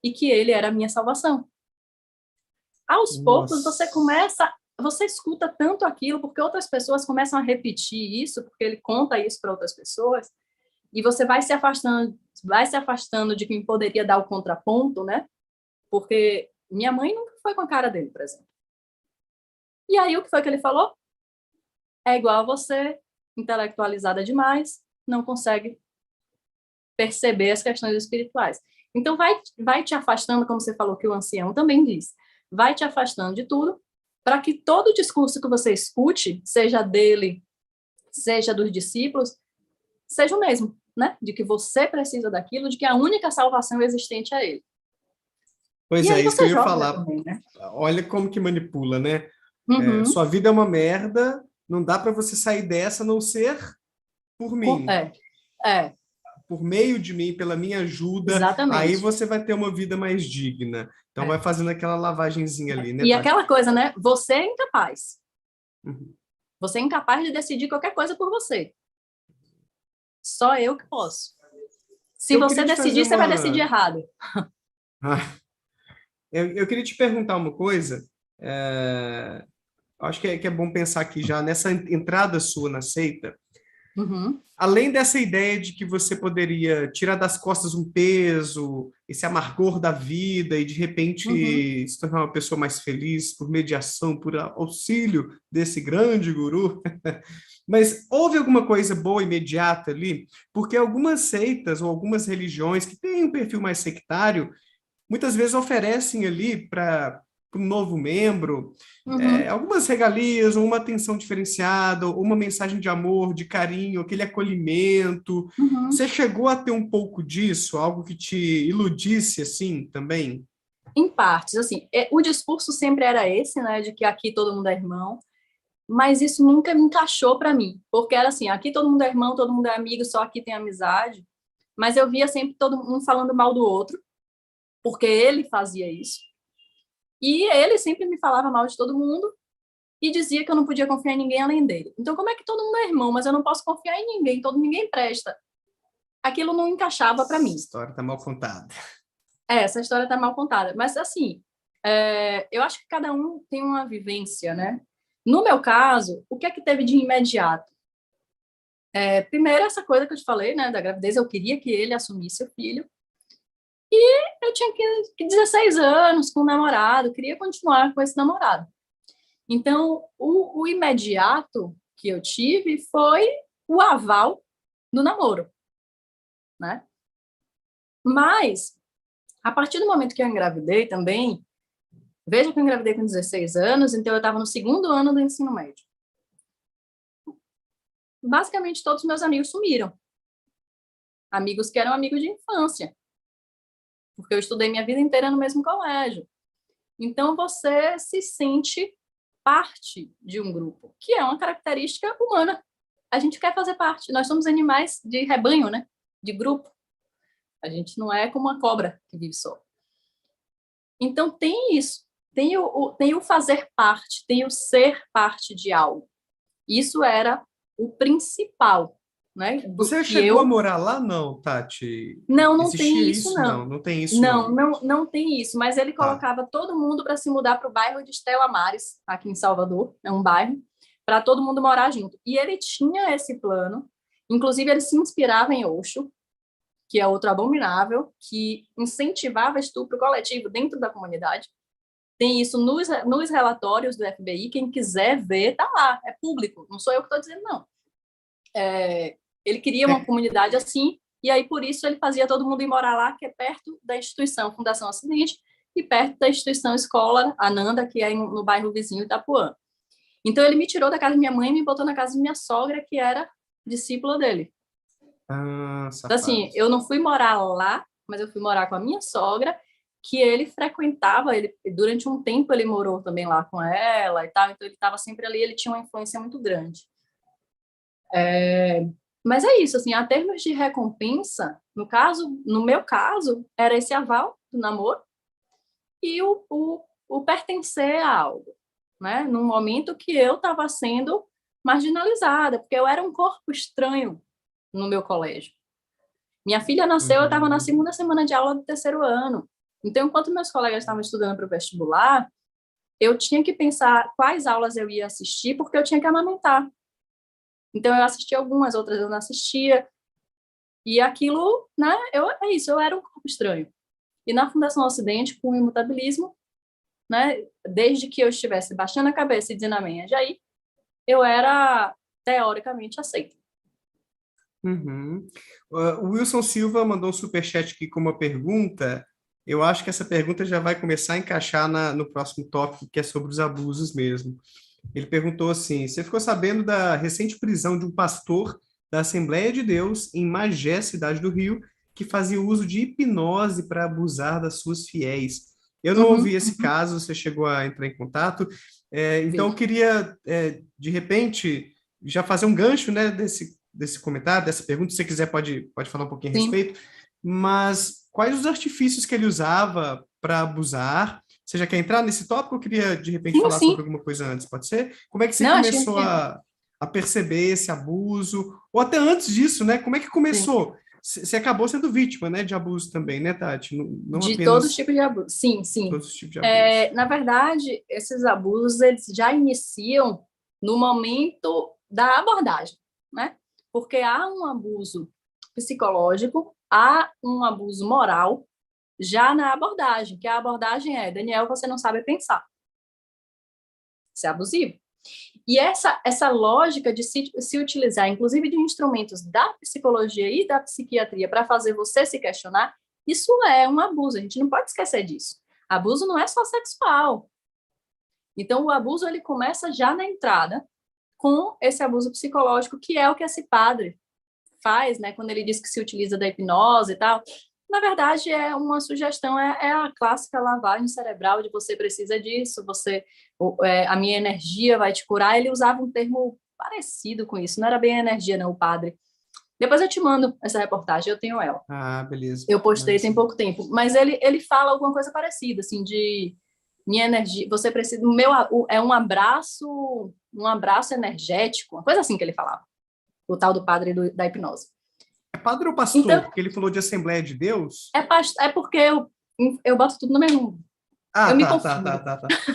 e que ele era a minha salvação. Aos poucos, você escuta tanto aquilo, porque outras pessoas começam a repetir isso, porque ele conta isso para outras pessoas, e você vai se afastando de quem poderia dar o contraponto, né? Porque minha mãe nunca foi com a cara dele, por exemplo. E aí, o que foi que ele falou? É igual a você, intelectualizada demais, não consegue perceber as questões espirituais. Então, vai te afastando, como você falou que o ancião também diz, vai te afastando de tudo, para que todo o discurso que você escute, seja dele, seja dos discípulos, seja o mesmo, né? De que você precisa daquilo, de que a única salvação existente é ele. Pois E é, aí isso que eu você ia joga falar. também, né? Olha como que manipula, né? Uhum. Sua vida é uma merda, não dá para você sair dessa a não ser por mim, É, é, por meio de mim, pela minha ajuda, aí exatamente. você vai ter uma vida mais digna. Então vai É. fazendo aquela lavagenzinha ali, né, E Tati? aquela coisa, né? Você é incapaz. Uhum. Você é incapaz de decidir qualquer coisa por você. Só eu que posso. Se Eu queria você te fazer decidir, você vai decidir uma. errado. Ah, eu queria te perguntar uma coisa. Acho que é bom pensar aqui já nessa entrada sua na seita. Uhum, Além dessa ideia de que você poderia tirar das costas um peso, esse amargor da vida e de uhum, repente se tornar uma pessoa mais feliz por mediação, por auxílio desse grande guru, mas houve alguma coisa boa imediata ali? Porque algumas seitas ou algumas religiões que têm um perfil mais sectário muitas vezes oferecem ali para um novo membro uhum, algumas regalias, ou uma atenção diferenciada, ou uma mensagem de amor, de carinho, aquele acolhimento. uhum. Você chegou a ter um pouco disso, algo que te iludisse assim também? Em partes, assim, o discurso sempre era esse, né, de que aqui todo mundo é irmão, mas isso nunca me encaixou para mim, porque era assim, aqui todo mundo é irmão, todo mundo é amigo, só aqui tem amizade, mas eu via sempre todo mundo falando mal do outro, porque ele fazia isso, e ele sempre me falava mal de todo mundo, e dizia que eu não podia confiar em ninguém além dele. Então, como é que todo mundo é irmão, mas eu não posso confiar em ninguém, ninguém presta? Aquilo não encaixava para Essa mim. história está mal contada. Essa história está mal contada. Mas, assim, eu acho que cada um tem uma vivência, né? No meu caso, o que é que teve de imediato? Primeiro, essa coisa que eu te falei, né, da gravidez, eu queria que ele assumisse o filho. Eu tinha 16 anos com um namorado, queria continuar com esse namorado. Então, o imediato que eu tive foi o aval do namoro, né? Mas, a partir do momento que eu engravidei também, veja que eu engravidei com 16 anos, então eu estava no segundo ano do ensino médio. Basicamente, todos os meus amigos sumiram. Amigos que eram amigos de infância, porque eu estudei minha vida inteira no mesmo colégio. Então, você se sente parte de um grupo, que é uma característica humana. A gente quer fazer parte. Nós somos animais de rebanho, né? De grupo. A gente não é como uma cobra que vive só. Então, tem isso. Tem o fazer parte, tem o ser parte de algo. Isso era o principal, né? Do Você que chegou a eu. morar lá? Não, Tati. Não, não Existia tem isso, isso? Não, não. não tem isso, Não, não. não, não tem isso. Mas ele Tá. colocava todo mundo para se mudar para o bairro de Estela Maris, aqui em Salvador, é um bairro, para todo mundo morar junto. E ele tinha esse plano. Inclusive, ele se inspirava em Osho, que é outro abominável, que incentivava estupro coletivo dentro da comunidade. Tem isso nos relatórios do FBI, quem quiser ver, tá lá, é público, não sou eu que estou dizendo, não. Ele queria uma É, comunidade assim, e aí por isso ele fazia todo mundo ir morar lá, que é perto da instituição Fundação Acidente, e perto da instituição Escola Ananda, que é no bairro vizinho Itapuã. Então ele me tirou da casa de minha mãe e me botou na casa de minha sogra, que era discípula dele. Então, safado. assim, eu não fui morar lá, mas eu fui morar com a minha sogra, que ele frequentava, durante um tempo ele morou também lá com ela e tal, então ele estava sempre ali, ele tinha uma influência muito grande. Mas é isso, assim, a termos de recompensa, no meu caso, era esse aval do namoro e o pertencer a algo, né? Num momento que eu estava sendo marginalizada, porque eu era um corpo estranho no meu colégio. Minha filha nasceu, eu estava na Uhum. segunda semana de aula do terceiro ano. Então, enquanto meus colegas estavam estudando para o vestibular, eu tinha que pensar quais aulas eu ia assistir, porque eu tinha que amamentar. Então, eu assistia algumas, outras eu não assistia. E aquilo, né, é isso, eu era um corpo estranho. E na Fundação Ocidente, com o imutabilismo, né, desde que eu estivesse baixando a cabeça e dizendo amém, Jair, eu era teoricamente aceita. Uhum. O Wilson Silva mandou um superchat aqui com uma pergunta. Eu acho que essa pergunta já vai começar a encaixar no próximo tópico, que é sobre os abusos mesmo. Ele perguntou assim: você ficou sabendo da recente prisão de um pastor da Assembleia de Deus em Magé, cidade do Rio, que fazia uso de hipnose para abusar das suas fiéis? Eu não ouvi esse caso, você chegou a entrar em contato. Então, eu queria, de repente, já fazer um gancho, né, desse comentário, dessa pergunta. Se você quiser, pode falar um pouquinho a Sim. respeito. Mas quais os artifícios que ele usava para abusar? Você já quer entrar nesse tópico ou queria, de repente, falar sobre alguma coisa antes? Pode ser? Como é que você Não, começou a perceber esse abuso? Ou até antes disso, né? Como é que começou? Você acabou sendo vítima, né, de abuso também, né, Tati? Não de todos os apenas tipos de abuso. Sim, sim. todos os tipos de abuso. Na verdade, esses abusos eles já iniciam no momento da abordagem, né? Porque há um abuso psicológico, há um abuso moral já na abordagem, que a abordagem é, Daniel, você não sabe pensar. Isso é abusivo. E essa lógica de se utilizar, inclusive, de instrumentos da psicologia e da psiquiatria para fazer você se questionar, isso é um abuso, a gente não pode esquecer disso. Abuso não é só sexual. Então, o abuso ele começa já na entrada com esse abuso psicológico, que é o que esse padre faz, né, quando ele diz que se utiliza da hipnose e tal. Na verdade, é uma sugestão, é a clássica lavagem cerebral de você precisa disso, a minha energia vai te curar. Ele usava um termo parecido com isso, não era bem energia, não, o padre. Depois eu te mando essa reportagem, eu tenho ela. Ah, beleza. Eu postei tem pouco tempo, mas ele fala alguma coisa parecida, assim, de minha energia, você precisa, é um abraço energético, uma coisa assim que ele falava, o tal do padre da hipnose. É padre ou pastor? Então, porque ele falou de Assembleia de Deus? É porque eu boto tudo no mesmo. Ah, Eu me tá. confundo.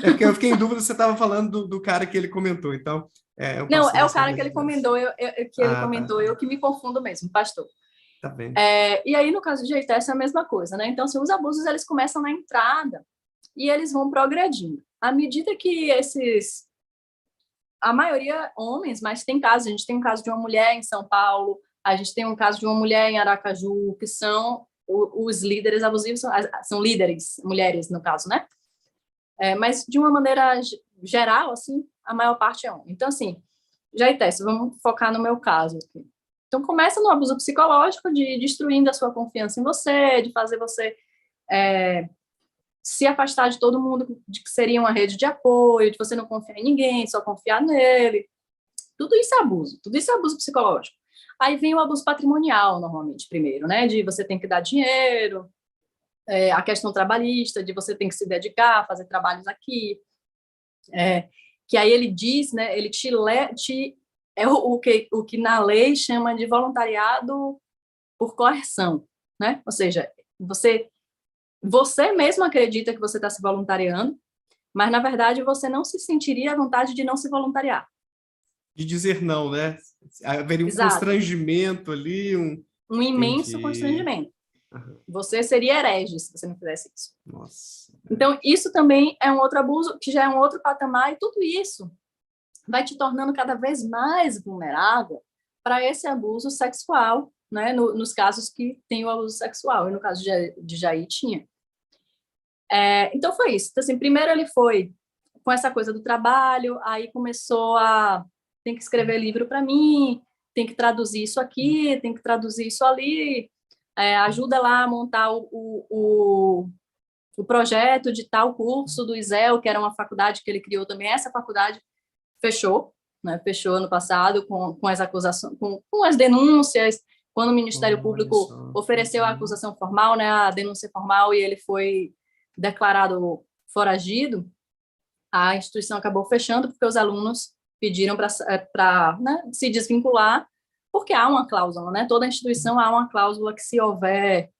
É porque eu fiquei em dúvida se você estava falando do cara que ele comentou. Então, o Não, pastor é da o cara Assembleia que de ele Deus. comentou, Tá. eu que me confundo mesmo, pastor. Tá bem. E aí, no caso de EITES, é a mesma coisa, né? Então, assim, os abusos, eles começam na entrada e eles vão progredindo. À medida que a maioria homens, mas tem casos, a gente tem um caso de uma mulher em São Paulo, a gente tem um caso de uma mulher em Aracaju, que são os líderes abusivos, são líderes, mulheres, no caso, né? Mas, de uma maneira geral, assim, a maior parte é homem. Então, assim, Jaitess, vamos focar no meu caso aqui. Então, começa no abuso psicológico, de destruindo a sua confiança em você, de fazer você se afastar de todo mundo, de que seria uma rede de apoio, de você não confiar em ninguém, só confiar nele. Tudo isso é abuso psicológico. Aí vem o abuso patrimonial, normalmente, primeiro, né? De você tem que dar dinheiro, a questão trabalhista, de você tem que se dedicar, fazer trabalhos aqui, que aí ele diz, né? Ele é o que na lei chama de voluntariado por coerção, né? Ou seja, você mesmo acredita que você está se voluntariando, mas na verdade você não se sentiria à vontade de não se voluntariar. De dizer não, né? Haveria um Exato. constrangimento ali, Um imenso Entendi. constrangimento. Você seria herege se você não fizesse isso. Nossa. Então, isso também é um outro abuso, que já é um outro patamar, e tudo isso vai te tornando cada vez mais vulnerável para esse abuso sexual, né? Nos casos que tem o abuso sexual, e no caso de Jair tinha. Então, foi isso. Então, assim, primeiro ele foi com essa coisa do trabalho, aí começou tem que escrever livro para mim, tem que traduzir isso aqui, tem que traduzir isso ali, ajuda lá a montar o projeto de tal curso do ISEL, que era uma faculdade que ele criou também. Essa faculdade fechou, né? Fechou ano passado com as acusações, com as denúncias, quando o Ministério Público ofereceu a acusação formal, né, a denúncia formal, e ele foi declarado foragido, a instituição acabou fechando porque os alunos pediram para né, se desvincular, porque há uma cláusula, né? Toda instituição há uma cláusula que, se houver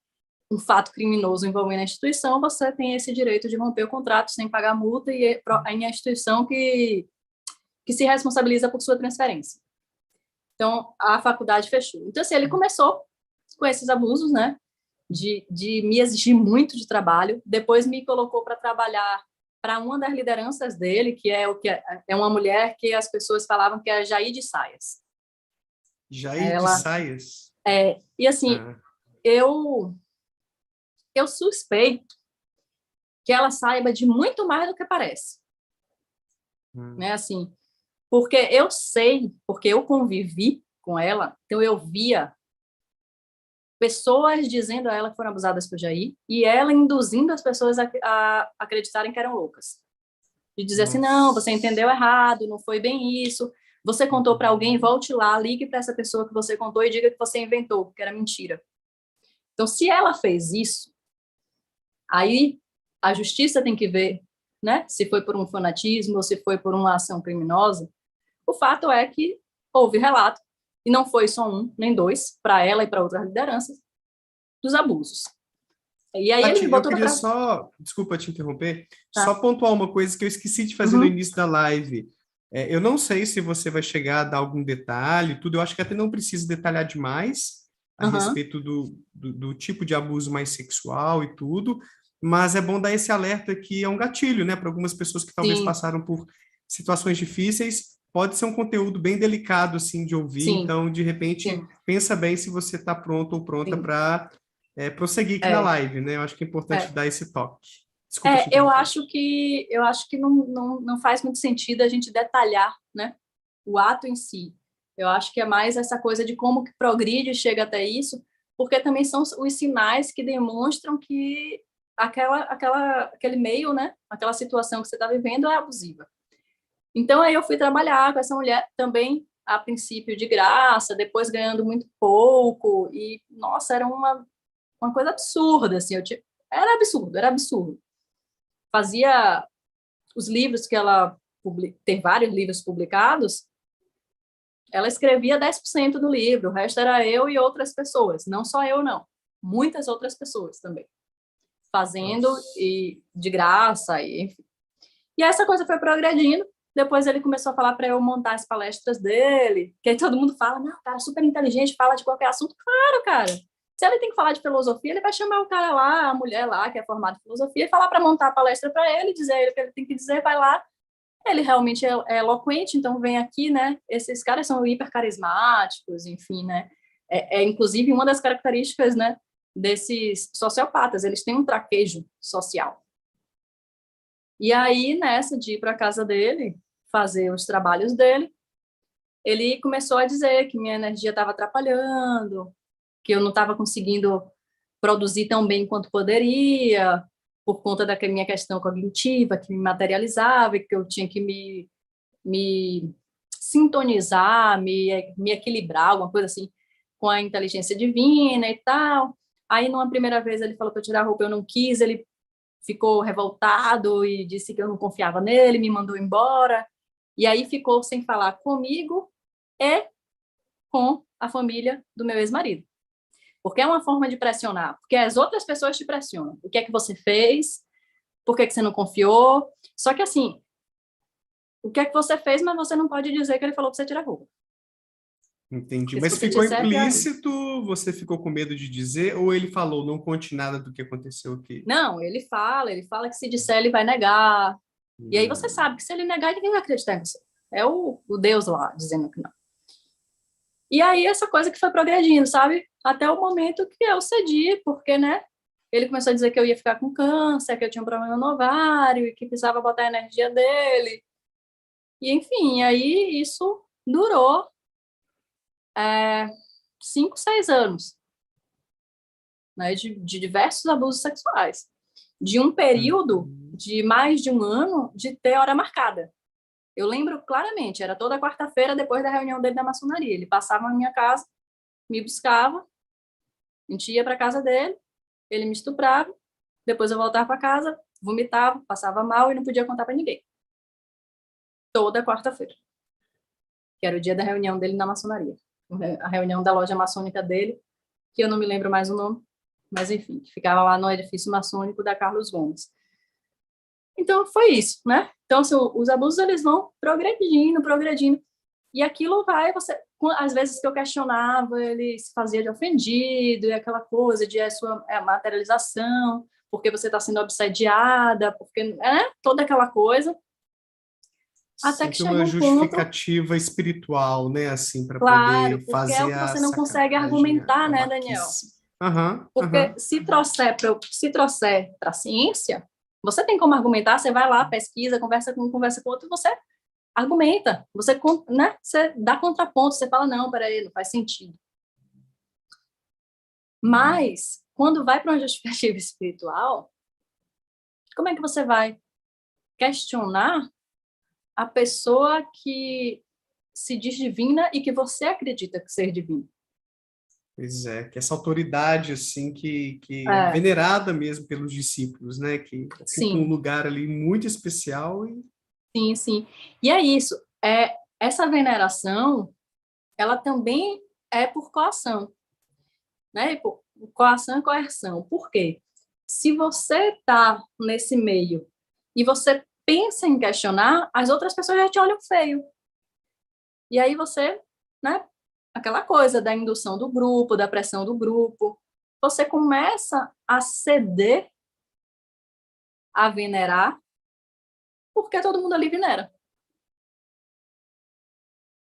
um fato criminoso envolvendo a instituição, você tem esse direito de romper o contrato sem pagar multa, e é a instituição que se responsabiliza por sua transferência. Então, a faculdade fechou. Então, assim, ele começou com esses abusos, né? De me exigir muito de trabalho. Depois me colocou para trabalhar para uma das lideranças dele, que é uma mulher que as pessoas falavam que é a Jair de Saias. Jair de Saias? E assim, eu suspeito que ela saiba de muito mais do que parece. Né, assim, porque eu sei, porque eu convivi com ela, então eu via pessoas dizendo a ela que foram abusadas por Jair e ela induzindo as pessoas a acreditarem que eram loucas. De dizer assim, não, você entendeu errado, não foi bem isso, você contou para alguém, volte lá, ligue para essa pessoa que você contou e diga que você inventou, que era mentira. Então, se ela fez isso, aí a justiça tem que ver, né, se foi por um fanatismo ou se foi por uma ação criminosa. O fato é que houve relato, e não foi só um, nem dois, para ela e para outras lideranças, dos abusos. E aí Tati, ele me botou eu queria só, desculpa te interromper, tá. só pontuar uma coisa que eu esqueci de fazer no início da live. Eu não sei se você vai chegar a dar algum detalhe, tudo, eu acho que até não precisa detalhar demais a respeito do tipo de abuso mais sexual e tudo, mas é bom dar esse alerta que é um gatilho, né, para algumas pessoas que talvez Sim. passaram por situações difíceis, pode ser um conteúdo bem delicado, assim, de ouvir, Sim. então, de repente, Sim. pensa bem se você está pronto ou pronta para prosseguir aqui na live, né? Eu acho que é importante dar esse toque. Desculpa te eu interromper. acho que não faz muito sentido a gente detalhar, né, o ato em si. Eu acho que é mais essa coisa de como que progride e chega até isso, porque também são os sinais que demonstram que aquele meio, né, aquela situação que você está vivendo é abusiva. Então, aí eu fui trabalhar com essa mulher também, a princípio de graça, depois ganhando muito pouco, e, nossa, era uma coisa absurda, assim, era absurdo. Fazia os livros que ela tem vários livros publicados, ela escrevia 10% do livro, o resto era eu e outras pessoas, não só eu, não, muitas outras pessoas também, fazendo e de graça, e, enfim. E essa coisa foi progredindo. Depois ele começou a falar para eu montar as palestras dele, que aí todo mundo fala, não, cara, super inteligente, fala de qualquer assunto. Claro, cara. Se ele tem que falar de filosofia, ele vai chamar o cara lá, a mulher lá, que é formada em filosofia, e falar para montar a palestra para ele, dizer o que ele tem que dizer, vai lá. Ele realmente é eloquente, então vem aqui, né? Esses caras são hiper carismáticos, enfim, né? Inclusive uma das características, né, desses sociopatas, eles têm um traquejo social. E aí, nessa de ir para a casa dele, fazer os trabalhos dele, ele começou a dizer que minha energia estava atrapalhando, que eu não estava conseguindo produzir tão bem quanto poderia, por conta da minha questão cognitiva, que me materializava, e que eu tinha que me sintonizar, me equilibrar, alguma coisa assim, com a inteligência divina e tal. Aí, numa primeira vez, ele falou para eu tirar a roupa, eu não quis, ele ficou revoltado e disse que eu não confiava nele, me mandou embora. E aí ficou sem falar comigo e com a família do meu ex-marido. Porque é uma forma de pressionar, porque as outras pessoas te pressionam. O que é que você fez? Por que você não confiou? Só que assim, o que é que você fez, mas você não pode dizer que ele falou para você tirar a roupa. Entendi. Porque se Mas você ficou disser, implícito, você ficou com medo de dizer, ou ele falou, não conte nada do que aconteceu aqui? não, ele fala que se disser, ele vai negar. E aí você sabe que se ele negar, ninguém vai acreditar em você. É o Deus lá dizendo que não. E aí essa coisa que foi progredindo, sabe? Até o momento que eu cedi, porque, né? Ele começou a dizer que eu ia ficar com câncer, que eu tinha um problema no ovário e que precisava botar a energia dele. E, enfim, aí isso durou 5, 6 anos, né? De diversos abusos sexuais. De um período de mais de um ano de ter hora marcada. Eu lembro claramente, era toda quarta-feira depois da reunião dele da maçonaria. Ele passava na minha casa, me buscava, a gente ia para casa dele, ele me estuprava, depois eu voltava para casa, vomitava, passava mal e não podia contar para ninguém. Toda quarta-feira, que era o dia da reunião dele na maçonaria. A reunião da loja maçônica dele, que eu não me lembro mais o nome, mas enfim, que ficava lá no edifício maçônico da Carlos Gomes. Então, foi isso, né? Então, assim, os abusos, eles vão progredindo, progredindo. E aquilo vai, às vezes que eu questionava, ele se fazia de ofendido, e aquela coisa de materialização, porque você está sendo obsediada, porque, toda aquela coisa. Até que Sempre chega uma um ponto, justificativa espiritual, né, assim, para claro, poder porque é o fazer que a você não consegue sacanagem, argumentar, a né, Daniel? babaquice. Aham, Porque aham. se trouxer para a ciência, você tem como argumentar, você vai lá, pesquisa, conversa com outro, você argumenta, né, você dá contraponto, você fala, não, peraí, não faz sentido. Mas, quando vai para uma justificativa espiritual, como é que você vai questionar a pessoa que se diz divina e que você acredita que ser divino? Pois é, que essa autoridade, assim, que é É, venerada mesmo pelos discípulos, né, que ocupa um sim, lugar ali muito especial e sim, sim. E é isso, essa veneração, ela também é por coação, né? E por coação e coerção. Por quê? Se você está nesse meio e você pensa em questionar, as outras pessoas já te olham feio. E aí você, né? Aquela coisa da indução do grupo, da pressão do grupo, você começa a ceder, a venerar, porque todo mundo ali venera.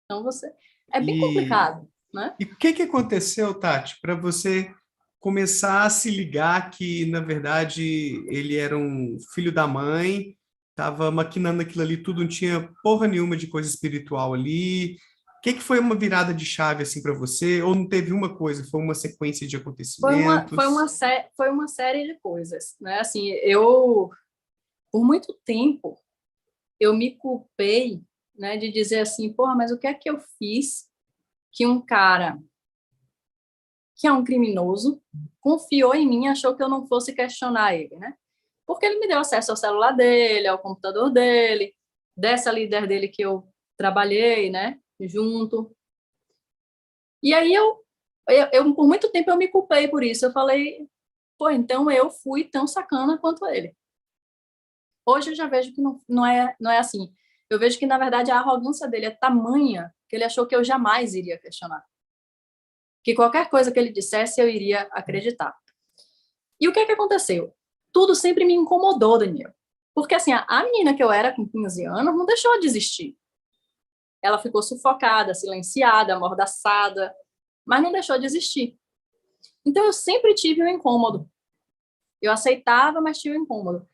Então você é bem e complicado, né? E o que que aconteceu, Tati, para você começar a se ligar que, na verdade, ele era um filho da mãe, estava maquinando aquilo ali, tudo, não tinha porra nenhuma de coisa espiritual ali? O que que foi uma virada de chave assim para você? Ou não teve uma coisa, foi uma sequência de acontecimentos? Foi uma série de coisas, né? Assim, eu por muito tempo eu me culpei, né, de dizer assim, porra, mas o que é que eu fiz que um cara que é um criminoso confiou em mim, achou que eu não fosse questionar ele, né? Porque ele me deu acesso ao celular dele, ao computador dele, dessa líder dele que eu trabalhei, né, junto. E aí por muito tempo eu me culpei por isso. Eu falei, pô, então eu fui tão sacana quanto ele. Hoje eu já vejo que não é assim. Eu vejo que, na verdade, a arrogância dele é tamanha que ele achou que eu jamais iria questionar. Que qualquer coisa que ele dissesse, eu iria acreditar. E o que é que aconteceu? Tudo sempre me incomodou, Daniel. Porque, assim, a menina que eu era com 15 anos não deixou de existir. Ela ficou sufocada, silenciada, amordaçada, mas não deixou de existir. Então, eu sempre tive um incômodo. Eu aceitava, mas tinha um incômodo.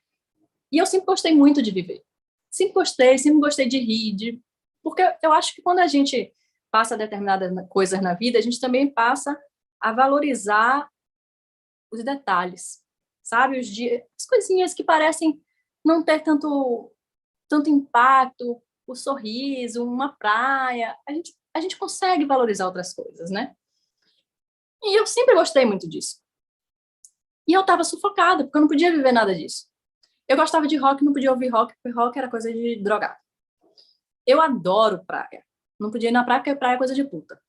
E eu sempre gostei muito de viver. Sempre gostei de rir, porque eu acho que quando a gente passa determinadas coisas na vida, a gente também passa a valorizar os detalhes, sabe? As coisinhas que parecem não ter tanto impacto, o sorriso, uma praia, a gente consegue valorizar outras coisas, né? E eu sempre gostei muito disso. E eu estava sufocada, porque eu não podia viver nada disso. Eu gostava de rock, não podia ouvir rock, porque rock era coisa de drogado. Eu adoro praia. Não podia ir na praia, porque praia é coisa de puta.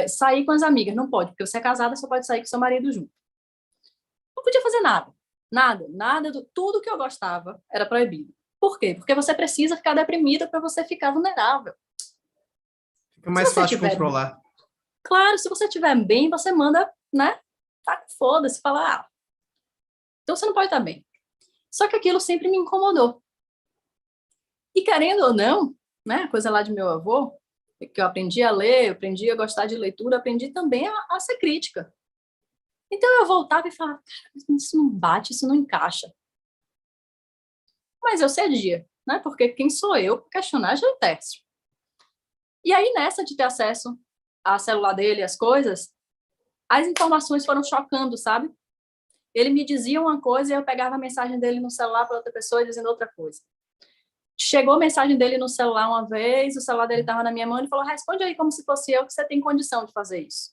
Sair com as amigas, não pode, porque você é casada, só pode sair com seu marido junto. Não podia fazer nada. Nada, nada, tudo que eu gostava era proibido. Por quê? Porque você precisa ficar deprimida para você ficar vulnerável. Fica Se mais você fácil de tiver, controlar. claro, se você tiver bem, você manda, né? Tá, foda-se, fala, então você não pode estar bem. Só que aquilo sempre me incomodou. E querendo ou não, né, coisa lá de meu avô, que eu aprendi a ler, eu aprendi a gostar de leitura, aprendi também a ser crítica. Então eu voltava e falava, cara, isso não bate, isso não encaixa. Mas eu cedia, né? Porque quem sou eu para questionar já é teste. E aí, nessa de ter acesso à celular dele, as coisas, as informações foram chocando, sabe? Ele me dizia uma coisa e eu pegava a mensagem dele no celular para outra pessoa dizendo outra coisa. Chegou a mensagem dele no celular uma vez, o celular dele estava na minha mão, ele falou, responde aí como se fosse eu, que você tem condição de fazer isso.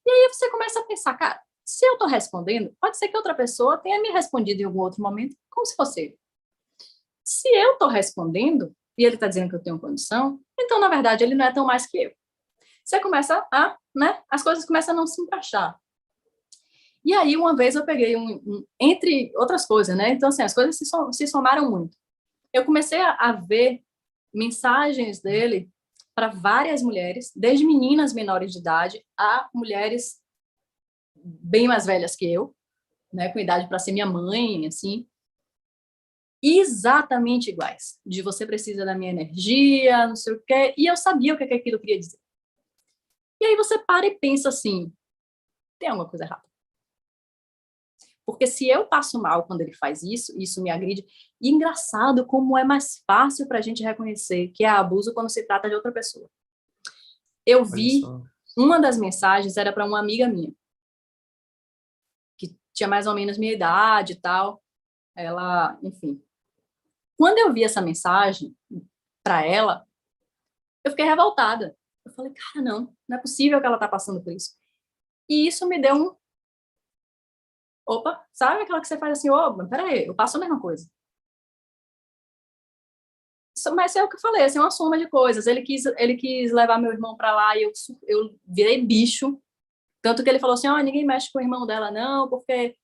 E aí você começa a pensar, cara, se eu estou respondendo, pode ser que outra pessoa tenha me respondido em algum outro momento, como se fosse ele. Se eu estou respondendo, e ele está dizendo que eu tenho condição, então, na verdade, ele não é tão mais que eu. Você começa né, as coisas começam a não se encaixar. E aí, uma vez eu peguei entre outras coisas, né? Então, assim, as coisas se somaram muito. Eu comecei a ver mensagens dele para várias mulheres, desde meninas menores de idade a mulheres bem mais velhas que eu, né, com idade para ser minha mãe, assim, exatamente iguais. De você precisa da minha energia, não sei o quê, e eu sabia o que aquilo queria dizer. E aí você para e pensa assim, tem alguma coisa errada. Porque se eu passo mal quando ele faz isso, isso me agride. E engraçado como é mais fácil para a gente reconhecer que é abuso quando se trata de outra pessoa. Eu vi, uma das mensagens era para uma amiga minha, que tinha mais ou menos minha idade e tal. Ela, enfim. Quando eu vi essa mensagem para ela, eu fiquei revoltada. Eu falei, cara, não é possível que ela tá passando por isso. E isso me deu um... Opa, sabe aquela que você faz assim, opa, peraí, eu passo a mesma coisa. Mas é o que eu falei, assim, é uma soma de coisas. Ele quis levar meu irmão para lá e eu virei bicho. Tanto que ele falou assim, ninguém mexe com o irmão dela não, porque,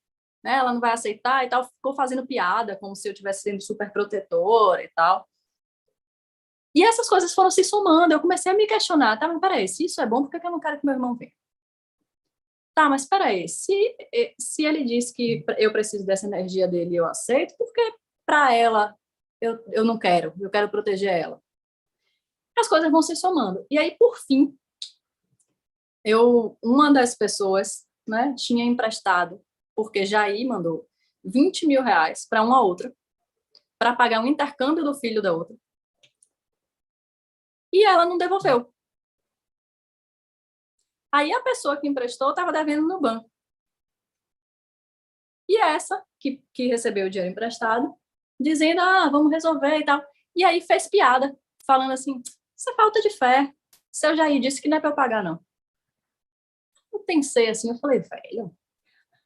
né, ela não vai aceitar e tal. Ficou fazendo piada, como se eu estivesse sendo super protetora e tal. E essas coisas foram se somando. Eu comecei a me questionar, tá, mas peraí, se isso é bom, por que eu não quero que meu irmão venha? Tá, mas peraí, se ele disse que eu preciso dessa energia dele e eu aceito, por que para ela eu não quero, eu quero proteger ela? As coisas vão se somando. E aí, por fim, uma das pessoas, né, tinha emprestado, porque Jair mandou 20 mil reais para uma outra, para pagar um intercâmbio do filho da outra. E ela não devolveu. Aí a pessoa que emprestou estava devendo no banco. E essa, que recebeu o dinheiro emprestado, dizendo, vamos resolver e tal. E aí fez piada, falando assim, isso é falta de fé. Seu Jair disse que não é para eu pagar, não. Eu pensei assim, eu falei, velho.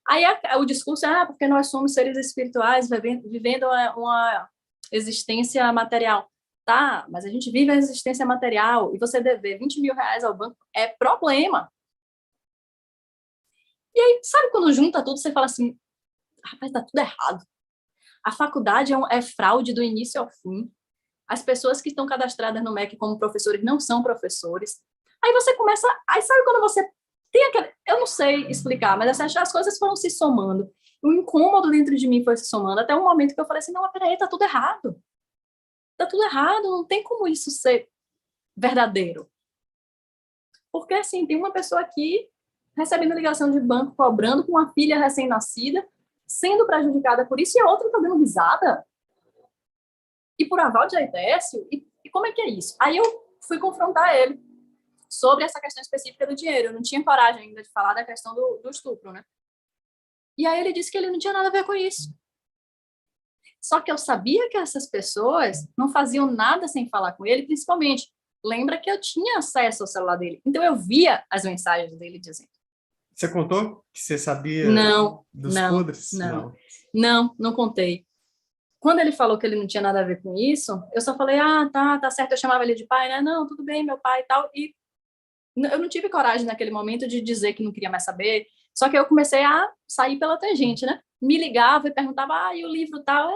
Aí o discurso é, porque nós somos seres espirituais vivendo uma existência material. Tá, mas a gente vive a existência material e você dever 20 mil reais ao banco é problema. E aí, sabe quando junta tudo, você fala assim, rapaz, tá tudo errado. A faculdade é fraude do início ao fim. As pessoas que estão cadastradas no MEC como professores não são professores. Aí você começa... Aí sabe quando você tem aquela... Eu não sei explicar, mas as coisas foram se somando. O incômodo dentro de mim foi se somando até um momento que eu falei assim, não, peraí, tá tudo errado. Tá tudo errado, não tem como isso ser verdadeiro. Porque, assim, tem uma pessoa aqui recebendo ligação de banco, cobrando com uma filha recém-nascida, sendo prejudicada por isso, e a outra tá dando risada. E por aval de Aidécio, e como é que é isso? Aí eu fui confrontar ele sobre essa questão específica do dinheiro. Eu não tinha coragem ainda de falar da questão do estupro, né? E aí ele disse que ele não tinha nada a ver com isso. Só que eu sabia que essas pessoas não faziam nada sem falar com ele, principalmente. Lembra que eu tinha acesso ao celular dele. Então eu via as mensagens dele dizendo. Você contou que você sabia dos podres? Não contei. Quando ele falou que ele não tinha nada a ver com isso, eu só falei, tá certo, eu chamava ele de pai, né? Não, tudo bem, meu pai e tal. E eu não tive coragem naquele momento de dizer que não queria mais saber. Só que eu comecei a sair pela tangente, né? Me ligava e perguntava, e o livro tal?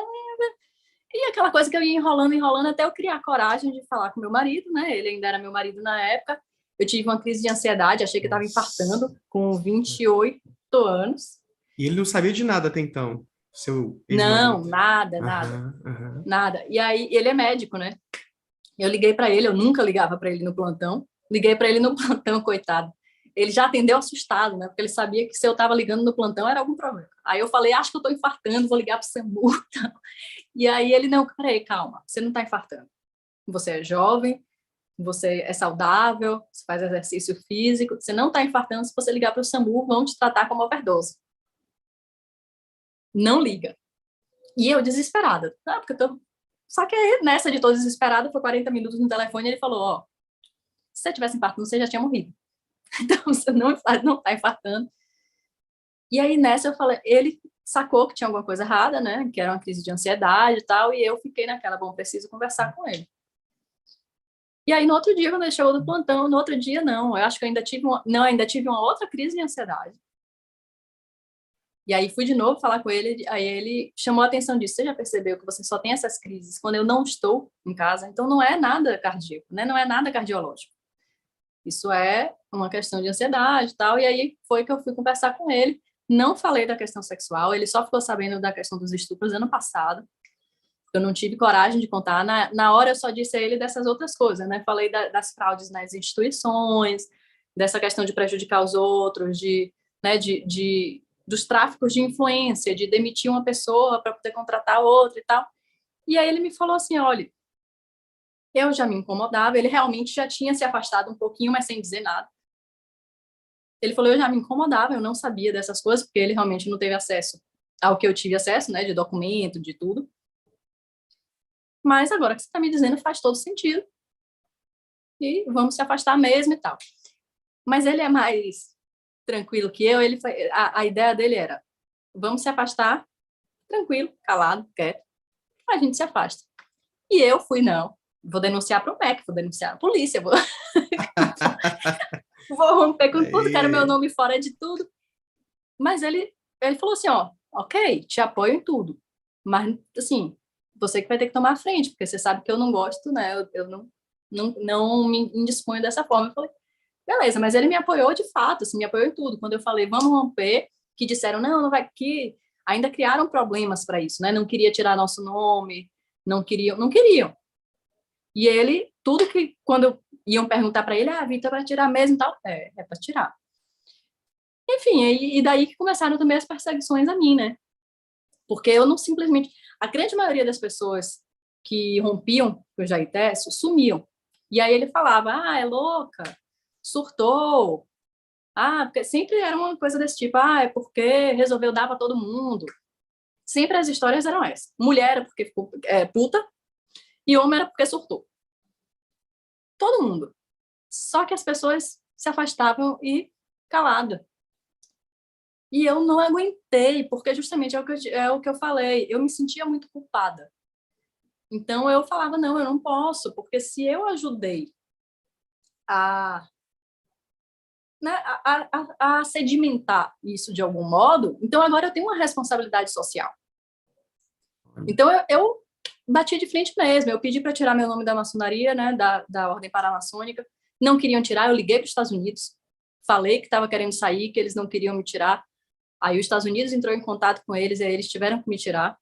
E aquela coisa que eu ia enrolando, até eu criar coragem de falar com meu marido, né? Ele ainda era meu marido na época. Eu tive uma crise de ansiedade, achei que estava infartando com 28 anos. E ele não sabia de nada até então, seu ex-marido? Não, nada. E aí, ele é médico, né? Eu liguei para ele, eu nunca ligava para ele no plantão. Liguei para ele no plantão, coitado. Ele já atendeu assustado, né? Porque ele sabia que se eu estava ligando no plantão era algum problema. Aí eu falei, acho que eu estou infartando, vou ligar para o SAMU. E aí ele, não, peraí, calma, você não está infartando. Você é jovem, você é saudável, você faz exercício físico, você não está infartando, se você ligar para o SAMU, vão te tratar como overdose. Não liga. E eu desesperada, porque eu tô... Só que aí, nessa de tô desesperada, foi 40 minutos no telefone, e ele falou, se você tivesse infartando, você já tinha morrido. Então, você não tá infartando. E aí, nessa, eu falei, ele sacou que tinha alguma coisa errada, né, que era uma crise de ansiedade e tal, e eu fiquei naquela, bom, preciso conversar com ele. E aí, no outro dia, quando ele chegou do plantão, no outro dia, não, eu acho que eu ainda tive uma outra crise de ansiedade. E aí fui de novo falar com ele, aí ele chamou a atenção disso. Você já percebeu que você só tem essas crises quando eu não estou em casa? Então não é nada cardíaco, né? Não é nada cardiológico. Isso é uma questão de ansiedade e tal. E aí foi que eu fui conversar com ele. Não falei da questão sexual, ele só ficou sabendo da questão dos estupros ano passado. Eu não tive coragem de contar. Na hora eu só disse a ele dessas outras coisas, né? Falei das fraudes nas instituições, dessa questão de prejudicar os outros, né, dos tráficos de influência, de demitir uma pessoa para poder contratar outra e tal. E aí ele me falou assim, olha, eu já me incomodava, ele realmente já tinha se afastado um pouquinho, mas sem dizer nada. Ele falou, eu já me incomodava, eu não sabia dessas coisas, porque ele realmente não teve acesso ao que eu tive acesso, né, de documento, de tudo. Mas agora que você está me dizendo faz todo sentido. E vamos se afastar mesmo e tal. Mas ele é mais tranquilo que eu, a ideia dele era, vamos se afastar, tranquilo, calado, quieto, a gente se afasta. E eu fui, não, vou denunciar para o MEC, vou denunciar a polícia, vou romper com tudo, quero meu nome fora de tudo. Mas ele falou assim, ó, ok, te apoio em tudo, mas, assim, você que vai ter que tomar a frente, porque você sabe que eu não gosto, né, eu não me indisponho dessa forma. Eu falei, beleza, mas ele me apoiou de fato, assim, me apoiou em tudo. Quando eu falei, vamos romper, que disseram, não, não vai, que ainda criaram problemas para isso, né, não queria tirar nosso nome, não queriam. E ele, tudo que, quando iam perguntar para ele, Vitor, vai tirar mesmo e tal? É para tirar. Enfim, e daí que começaram também as perseguições a mim, né? Porque eu não simplesmente... A grande maioria das pessoas que rompiam com o Jair Técio sumiam. E aí ele falava, é louca, surtou. Porque sempre era uma coisa desse tipo, é porque resolveu dar para todo mundo. Sempre as histórias eram essas. Mulher era porque ficou puta e homem era porque surtou. Todo mundo. Só que as pessoas se afastavam e calada. E eu não aguentei, porque justamente é o que eu falei, eu me sentia muito culpada. Então eu falava, não, eu não posso, porque se eu ajudei a, né, a sedimentar isso de algum modo, então agora eu tenho uma responsabilidade social. Então eu bati de frente mesmo, eu pedi para tirar meu nome da maçonaria, né, da Ordem Paramaçônica, não queriam tirar, eu liguei para os Estados Unidos, falei que estava querendo sair, que eles não queriam me tirar. Aí os Estados Unidos entrou em contato com eles, e aí eles tiveram que me tirar.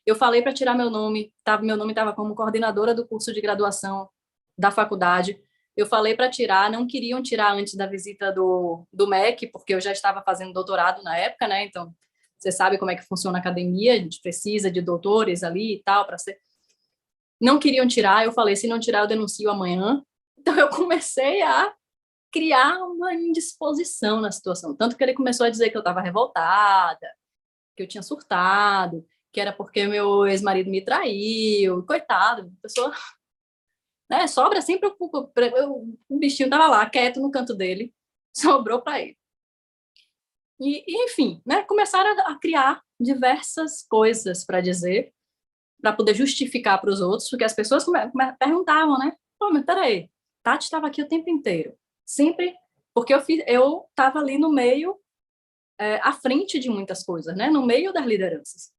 Eu falei para tirar meu nome estava como coordenadora do curso de graduação da faculdade. Eu falei para tirar, não queriam tirar antes da visita do MEC, porque eu já estava fazendo doutorado na época, né? Então, você sabe como é que funciona a academia, a gente precisa de doutores ali e tal para ser. Não queriam tirar, eu falei, se não tirar, eu denuncio amanhã. Então, eu comecei a criar uma indisposição na situação. Tanto que ele começou a dizer que eu estava revoltada, que eu tinha surtado, que era porque meu ex-marido me traiu. Coitado, pessoa, né? Sobra sempre o bichinho estava lá, quieto no canto dele, sobrou para ele. Enfim, né? Começaram a criar diversas coisas para dizer, para poder justificar para os outros, porque as pessoas perguntavam, né? Pô, mas peraí, Tati estava aqui o tempo inteiro, sempre, porque eu estava ali no meio, à frente de muitas coisas, né? No meio das lideranças.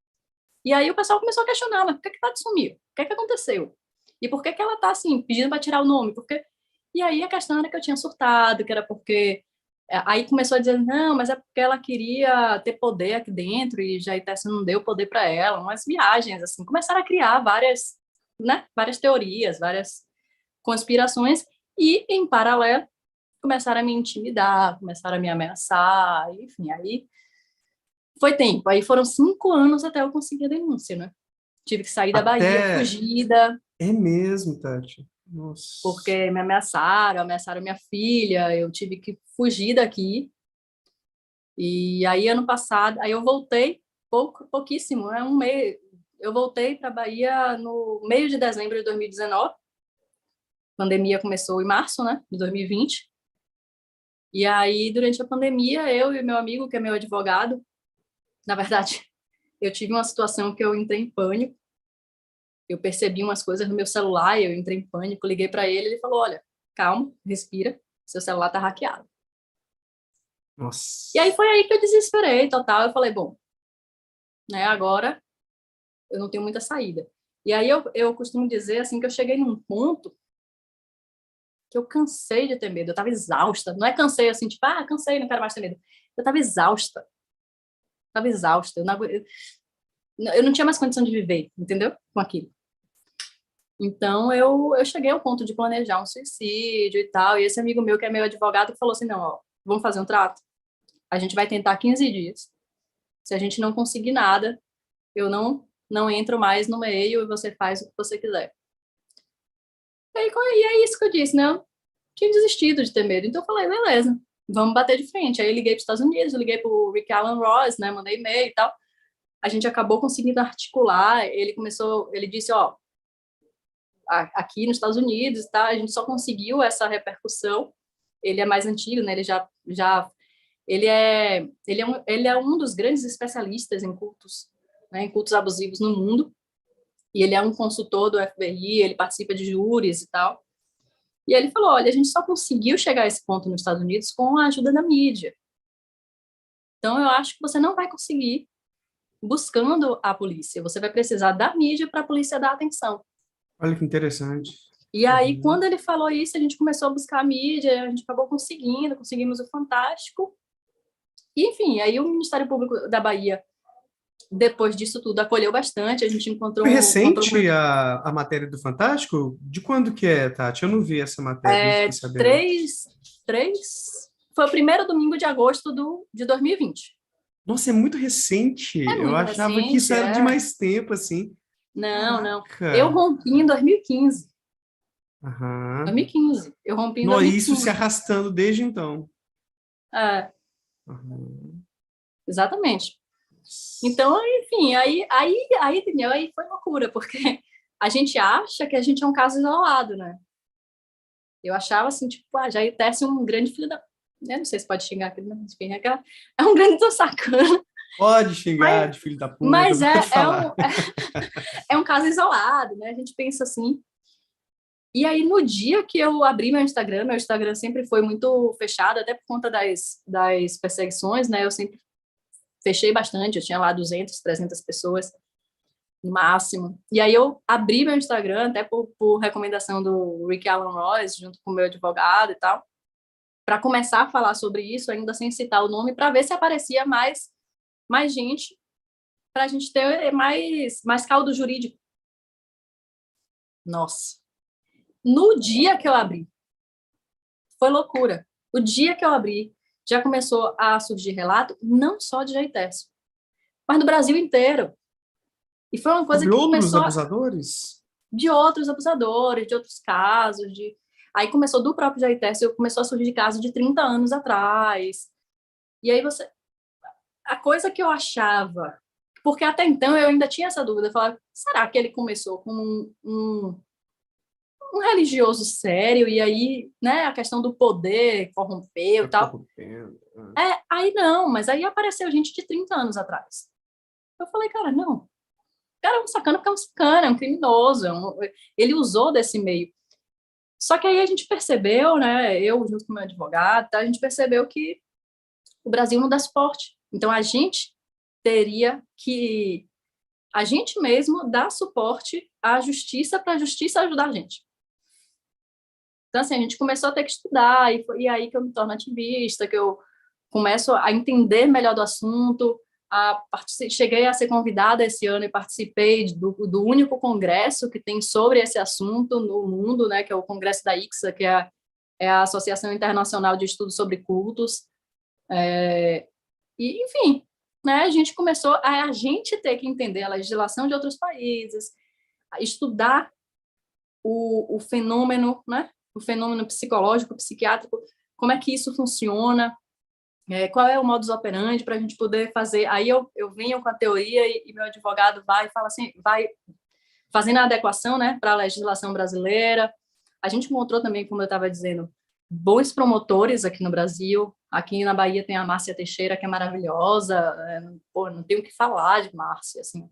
E aí o pessoal começou a questionar, mas por que Tati sumiu? O que aconteceu? E por que ela está assim, pedindo para tirar o nome? Porque... E aí a questão era que eu tinha surtado, que era porque... Aí começou a dizer, não, mas é porque ela queria ter poder aqui dentro e Jair Técio não deu poder para ela, umas viagens, assim. Começaram a criar várias, né, várias teorias, várias conspirações e, em paralelo, começaram a me intimidar, começaram a me ameaçar, enfim, aí foi tempo. Aí foram 5 anos até eu conseguir a denúncia, né? Tive que sair da Bahia, Até fugida, é mesmo, Tati. Nossa. porque me ameaçaram minha filha, eu tive que fugir daqui. E aí, ano passado, aí eu voltei, pouquíssimo, um mês. Eu voltei para a Bahia no meio de dezembro de 2019. A pandemia começou em março, né, de 2020. E aí, durante a pandemia, eu e meu amigo, que é meu advogado, na verdade, eu tive uma situação que eu entrei em pânico. Eu percebi umas coisas no meu celular, eu entrei em pânico, liguei para ele, ele falou, olha, calma, respira, seu celular está hackeado. Nossa. E aí foi aí que eu desesperei, total. Eu falei, bom, né, agora eu não tenho muita saída. E aí eu costumo dizer, assim, que eu cheguei num ponto que eu cansei de ter medo. Eu estava exausta. Não é cansei, assim, tipo, cansei, não quero mais ter medo. Eu estava exausta. Estava exausta. Eu não tinha mais condição de viver, entendeu? Com aquilo. Então, eu cheguei ao ponto de planejar um suicídio e tal. E esse amigo meu, que é meu advogado, falou assim, não, ó, vamos fazer um trato? A gente vai tentar 15 dias. Se a gente não conseguir nada, eu não entro mais no meio e você faz o que você quiser. E é isso que eu disse, né? Eu tinha desistido de ter medo. Então eu falei, beleza, vamos bater de frente. Aí eu liguei para os Estados Unidos, eu liguei para o Rick Alan Ross, né? Mandei e-mail e tal. A gente acabou conseguindo articular. Ele disse, ó, aqui nos Estados Unidos, tá? A gente só conseguiu essa repercussão. Ele é mais antigo, né? Ele é um dos grandes especialistas em cultos, né? Em cultos abusivos no mundo. E ele é um consultor do FBI, ele participa de júris e tal. E ele falou, olha, a gente só conseguiu chegar a esse ponto nos Estados Unidos com a ajuda da mídia. Então, eu acho que você não vai conseguir buscando a polícia. Você vai precisar da mídia para a polícia dar atenção. Olha que interessante. E aí, quando ele falou isso, a gente começou a buscar a mídia, a gente acabou conseguimos o Fantástico. E, enfim, aí o Ministério Público da Bahia, depois disso tudo, acolheu bastante, a gente encontrou Foi recente a matéria do Fantástico? De quando que é, Tati? Eu não vi essa matéria, não fiquei sabendo. Foi o primeiro domingo de agosto de 2020. Nossa, é muito recente. É Eu muito achava que isso recente, era de é. mais tempo, assim. Não, não. Eu Caraca. rompi em 2015. Aham. 2015. Eu rompi em Nó, isso se 2015. arrastando desde então. É, Aham. exatamente. Então, enfim, entendeu? Aí foi loucura, porque a gente acha que a gente é um caso isolado, né? Eu achava assim, tipo, Jair Tesse é um grande filho da... Eu não sei se pode xingar aqui, mas enfim, é um grande do sacana. Pode xingar Mas, de filho da puta, mas pode falar. é um caso isolado, né? A gente pensa assim. E aí, no dia que eu abri meu Instagram sempre foi muito fechado, até por conta das perseguições, né? Eu sempre fechei bastante, eu tinha lá 200, 300 pessoas no máximo. E aí eu abri meu Instagram, até por recomendação do Rick Alan Ross, junto com o meu advogado e tal, para começar a falar sobre isso, ainda sem citar o nome, para ver se aparecia mais gente, para a gente ter mais caldo jurídico. Nossa. No dia que eu abri, foi loucura. O dia que eu abri, já começou a surgir relato, não só de Jair Tércio, mas do Brasil inteiro. E foi uma coisa Sobre que outros começou abusadores? de outros abusadores, de outros casos, aí começou do próprio Jair Tércio, começou a surgir casos de 30 anos atrás. E aí a coisa que eu achava, porque até então eu ainda tinha essa dúvida, eu falava, será que ele começou com um religioso sério, e aí, né, a questão do poder corrompeu Tá e tal. corrompendo. Aí não, mas aí apareceu gente de 30 anos atrás. Eu falei, cara, não, o cara é um sacana porque é um sacana, é um criminoso, ele usou desse meio. Só que aí a gente percebeu, né, eu junto com o meu advogado, tá, a gente percebeu que o Brasil não dá suporte. Então a gente teria que, a gente mesmo, dar suporte à justiça para a justiça ajudar a gente. Então, assim, a gente começou a ter que estudar, e aí que eu me torno ativista, que eu começo a entender melhor do assunto. Cheguei a ser convidada esse ano e participei do único congresso que tem sobre esse assunto no mundo, né, que é o Congresso da ICSA, que é a Associação Internacional de Estudos sobre Cultos. E, enfim, né, a gente começou a gente ter que entender a legislação de outros países, a estudar o fenômeno, né, o fenômeno psicológico, psiquiátrico, como é que isso funciona, qual é o modus operandi para a gente poder fazer. Aí eu venho com a teoria e meu advogado vai e fala assim, vai fazendo a adequação, né, para a legislação brasileira. A gente encontrou também, como eu estava dizendo, bons promotores aqui no Brasil. Aqui na Bahia tem a Márcia Teixeira, que é maravilhosa. Não tenho o que falar de Márcia, assim.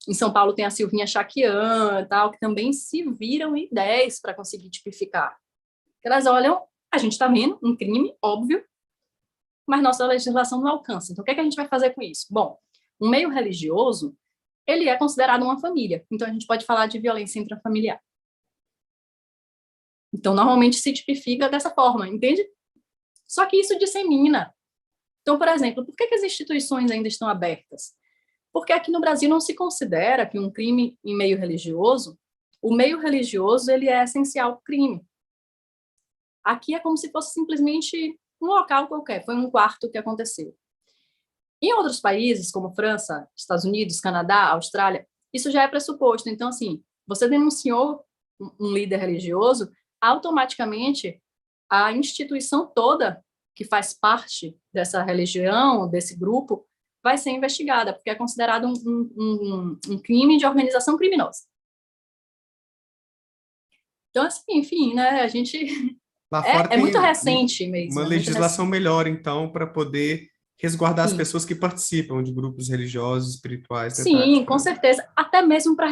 Em São Paulo tem a Silvinha Chaquian, tal, que também se viram em 10 para conseguir tipificar. Elas olham, a gente está vendo um crime, óbvio, mas nossa legislação não alcança. Então, o que é que a gente vai fazer com isso? Bom, um meio religioso, ele é considerado uma família. Então, a gente pode falar de violência intrafamiliar. Então, normalmente se tipifica dessa forma, entende? Só que isso dissemina. Então, por exemplo, por que as instituições ainda estão abertas? Porque aqui no Brasil não se considera que um crime em meio religioso, o meio religioso, ele é essencial para o crime. Aqui é como se fosse simplesmente um local qualquer, foi um quarto que aconteceu. Em outros países, como França, Estados Unidos, Canadá, Austrália, isso já é pressuposto. Então, assim, você denunciou um líder religioso, automaticamente a instituição toda que faz parte dessa religião, desse grupo, vai ser investigada, porque é considerado um crime de organização criminosa. Então, assim, enfim, né, a gente... Lá fora É tem muito recente mesmo. uma legislação melhor, então, para poder resguardar as Sim. pessoas que participam de grupos religiosos, espirituais. Sim, com certeza. Até mesmo para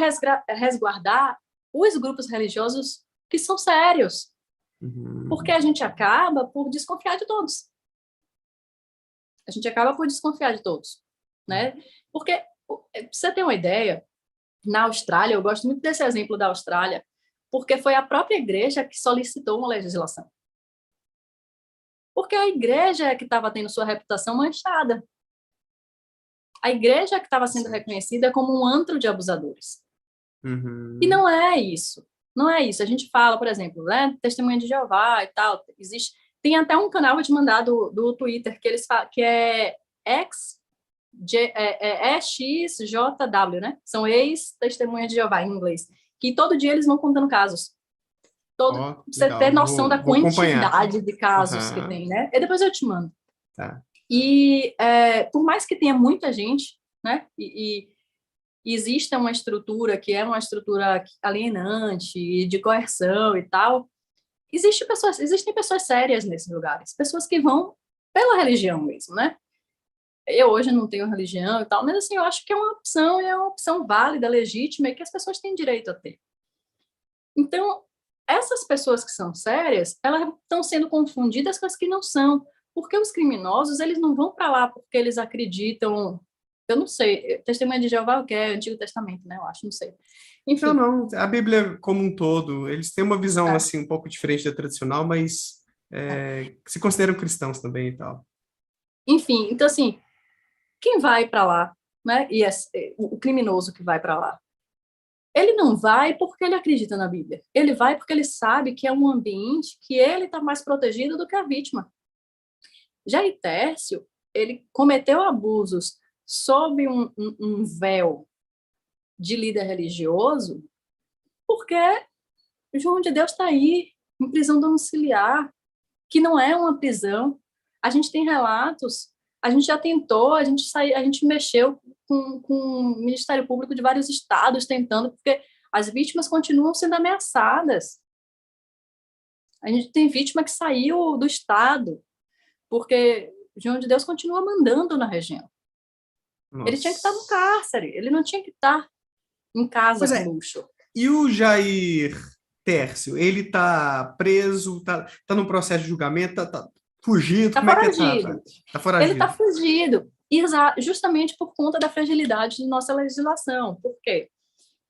resguardar os grupos religiosos que são sérios. Porque a gente acaba por desconfiar de todos. A gente acaba por desconfiar de todos, né? Porque, pra você ter uma ideia, na Austrália, eu gosto muito desse exemplo da Austrália, porque foi a própria igreja que solicitou uma legislação. Porque a igreja é que estava tendo sua reputação manchada. A igreja é que estava sendo reconhecida como um antro de abusadores. E não é isso. Não é isso. A gente fala, por exemplo, né, Testemunha de Jeová e tal, existe... Tem até um canal, vou te mandar do Twitter, que eles falam, que é EXJW, né? São ex-testemunhas de Jeová, em inglês. Que todo dia eles vão contando casos. Pra você ter noção da quantidade de casos que tem, né? E depois eu te mando. Tá. E por mais que tenha muita gente, né? E exista uma estrutura que é uma estrutura alienante, de coerção e tal, existem pessoas sérias nesses lugares, pessoas que vão pela religião mesmo, né? Eu hoje não tenho religião e tal, mas assim, eu acho que é uma opção válida, legítima e que as pessoas têm direito a ter. Então, essas pessoas que são sérias, elas estão sendo confundidas com as que não são, porque os criminosos, eles não vão para lá porque eles acreditam, eu não sei, Testemunha de Jeová, o que é Antigo Testamento, né, eu acho, não sei. Enfim. Não, a Bíblia como um todo, eles têm uma visão, assim, um pouco diferente da tradicional, mas se consideram cristãos também e tal. Enfim, então, assim, quem vai para lá, né, e o criminoso que vai para lá, ele não vai porque ele acredita na Bíblia. Ele vai porque ele sabe que é um ambiente que ele está mais protegido do que a vítima. Já Tércio, ele cometeu abusos sob um véu de líder religioso porque João de Deus está aí, em prisão domiciliar, que não é uma prisão. A gente tem relatos, a gente já tentou, a gente mexeu com o Ministério Público de vários estados tentando, porque as vítimas continuam sendo ameaçadas. A gente tem vítima que saiu do estado, porque João de Deus continua mandando na região. Nossa. Ele tinha que estar no cárcere, ele não tinha que estar em casa com luxo. E o Jair Tércio, ele está preso, está num processo de julgamento, está fugido? Tá foragido. Tá foragido. Ele está fugido, justamente por conta da fragilidade de nossa legislação. Por quê?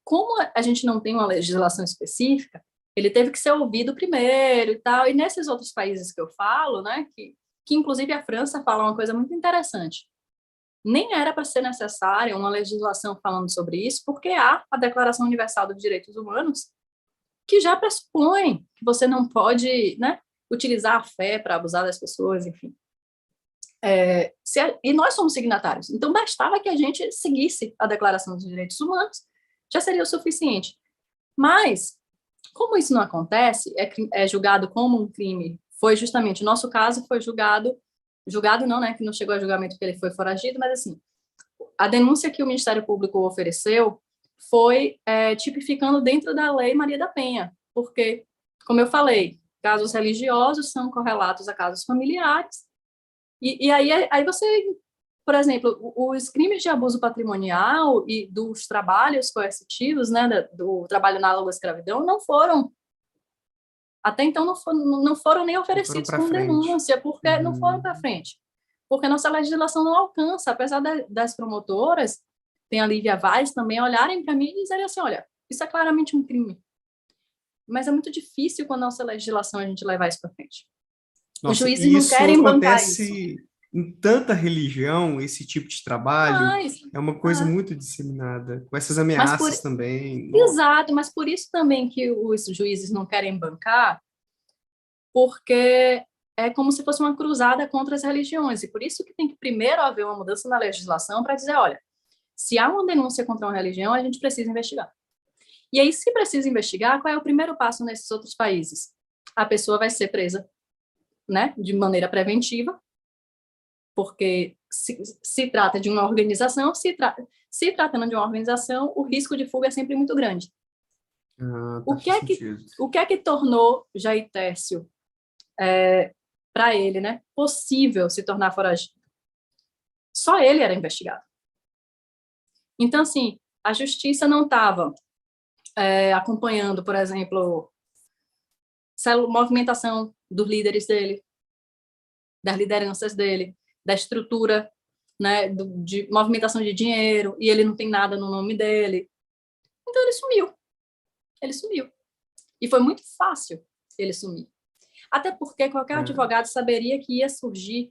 Como a gente não tem uma legislação específica, ele teve que ser ouvido primeiro e tal. E nesses outros países que eu falo, né, que inclusive a França fala uma coisa muito interessante. Nem era para ser necessária uma legislação falando sobre isso, porque há a Declaração Universal dos Direitos Humanos, que já pressupõe que você não pode, né, utilizar a fé para abusar das pessoas, enfim. E nós somos signatários, então bastava que a gente seguisse a Declaração dos Direitos Humanos, já seria o suficiente. Mas, como isso não acontece, é julgado como um crime, foi justamente, o nosso caso foi julgado não, né, que não chegou a julgamento porque ele foi foragido, mas assim, a denúncia que o Ministério Público ofereceu foi tipificando dentro da Lei Maria da Penha, porque, como eu falei, casos religiosos são correlatos a casos familiares, e aí você, por exemplo, os crimes de abuso patrimonial e dos trabalhos coercitivos, né, do trabalho análogo à escravidão, não foram, até então não foram nem oferecidos como denúncia, porque não foram para frente. porque a nossa legislação não alcança, apesar das promotoras, tem a Lívia Vaz também, olharem para mim e dizerem assim, olha, isso é claramente um crime. Mas é muito difícil com a nossa legislação a gente levar isso para frente. Os Nossa, juízes e não isso querem bancar isso. acontece em tanta religião, esse tipo de trabalho, Mas, é uma coisa muito disseminada, com essas mas por, ameaças também. Nossa. exato, mas por isso também que os juízes não querem bancar, porque é como se fosse uma cruzada contra as religiões, e por isso que tem que primeiro haver uma mudança na legislação para dizer, olha, se há uma denúncia contra uma religião, a gente precisa investigar. E aí, se precisa investigar, qual é o primeiro passo nesses outros países? A pessoa vai ser presa, né, de maneira preventiva, porque se trata de uma organização, se tratando de uma organização, o risco de fuga é sempre muito grande. O que é que tornou Jair Tércio, para ele, né, possível se tornar foragido? Só ele era investigado. Então, assim, a justiça não estava acompanhando, por exemplo, movimentação dos líderes dele, das lideranças dele, da estrutura, né, de movimentação de dinheiro, e ele não tem nada no nome dele. Então ele sumiu. Ele sumiu. E foi muito fácil ele sumir. Até porque qualquer advogado saberia que ia surgir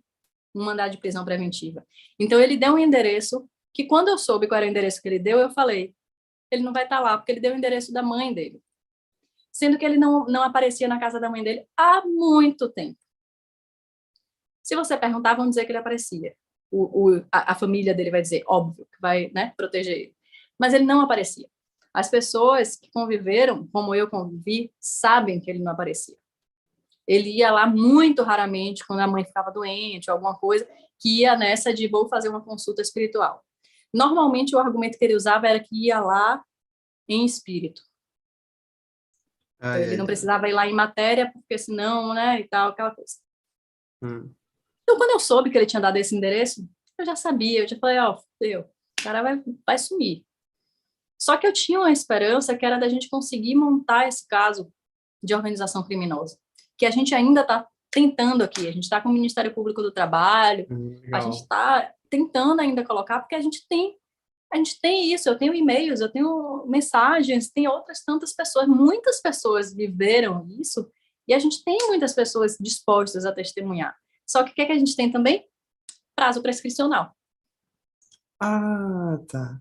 um mandado de prisão preventiva. Então ele deu um endereço que, quando eu soube qual era o endereço que ele deu, eu falei, ele não vai estar lá, porque ele deu o endereço da mãe dele. Sendo que ele não aparecia na casa da mãe dele há muito tempo. Se você perguntar, vão dizer que ele aparecia. A família dele vai dizer, óbvio, que vai, né, proteger ele. Mas ele não aparecia. As pessoas que conviveram, como eu convivi, sabem que ele não aparecia. Ele ia lá muito raramente, quando a mãe ficava doente, alguma coisa, que ia nessa de vou fazer uma consulta espiritual. Normalmente, o argumento que ele usava era que ia lá em espírito. Então, ele não precisava ir lá em matéria, porque senão, né, e tal, aquela coisa. Então, quando eu soube que ele tinha dado esse endereço, eu já sabia, eu já falei, ó, o cara vai sumir. Só que eu tinha uma esperança que era da gente conseguir montar esse caso de organização criminosa, que a gente ainda está tentando aqui, a gente está com o Ministério Público do Trabalho, a gente está tentando ainda colocar, porque a gente tem isso, eu tenho e-mails, eu tenho mensagens, tem outras tantas pessoas, muitas pessoas viveram isso, e a gente tem muitas pessoas dispostas a testemunhar. Só que o que é que a gente tem também? Prazo prescricional. Ah, tá.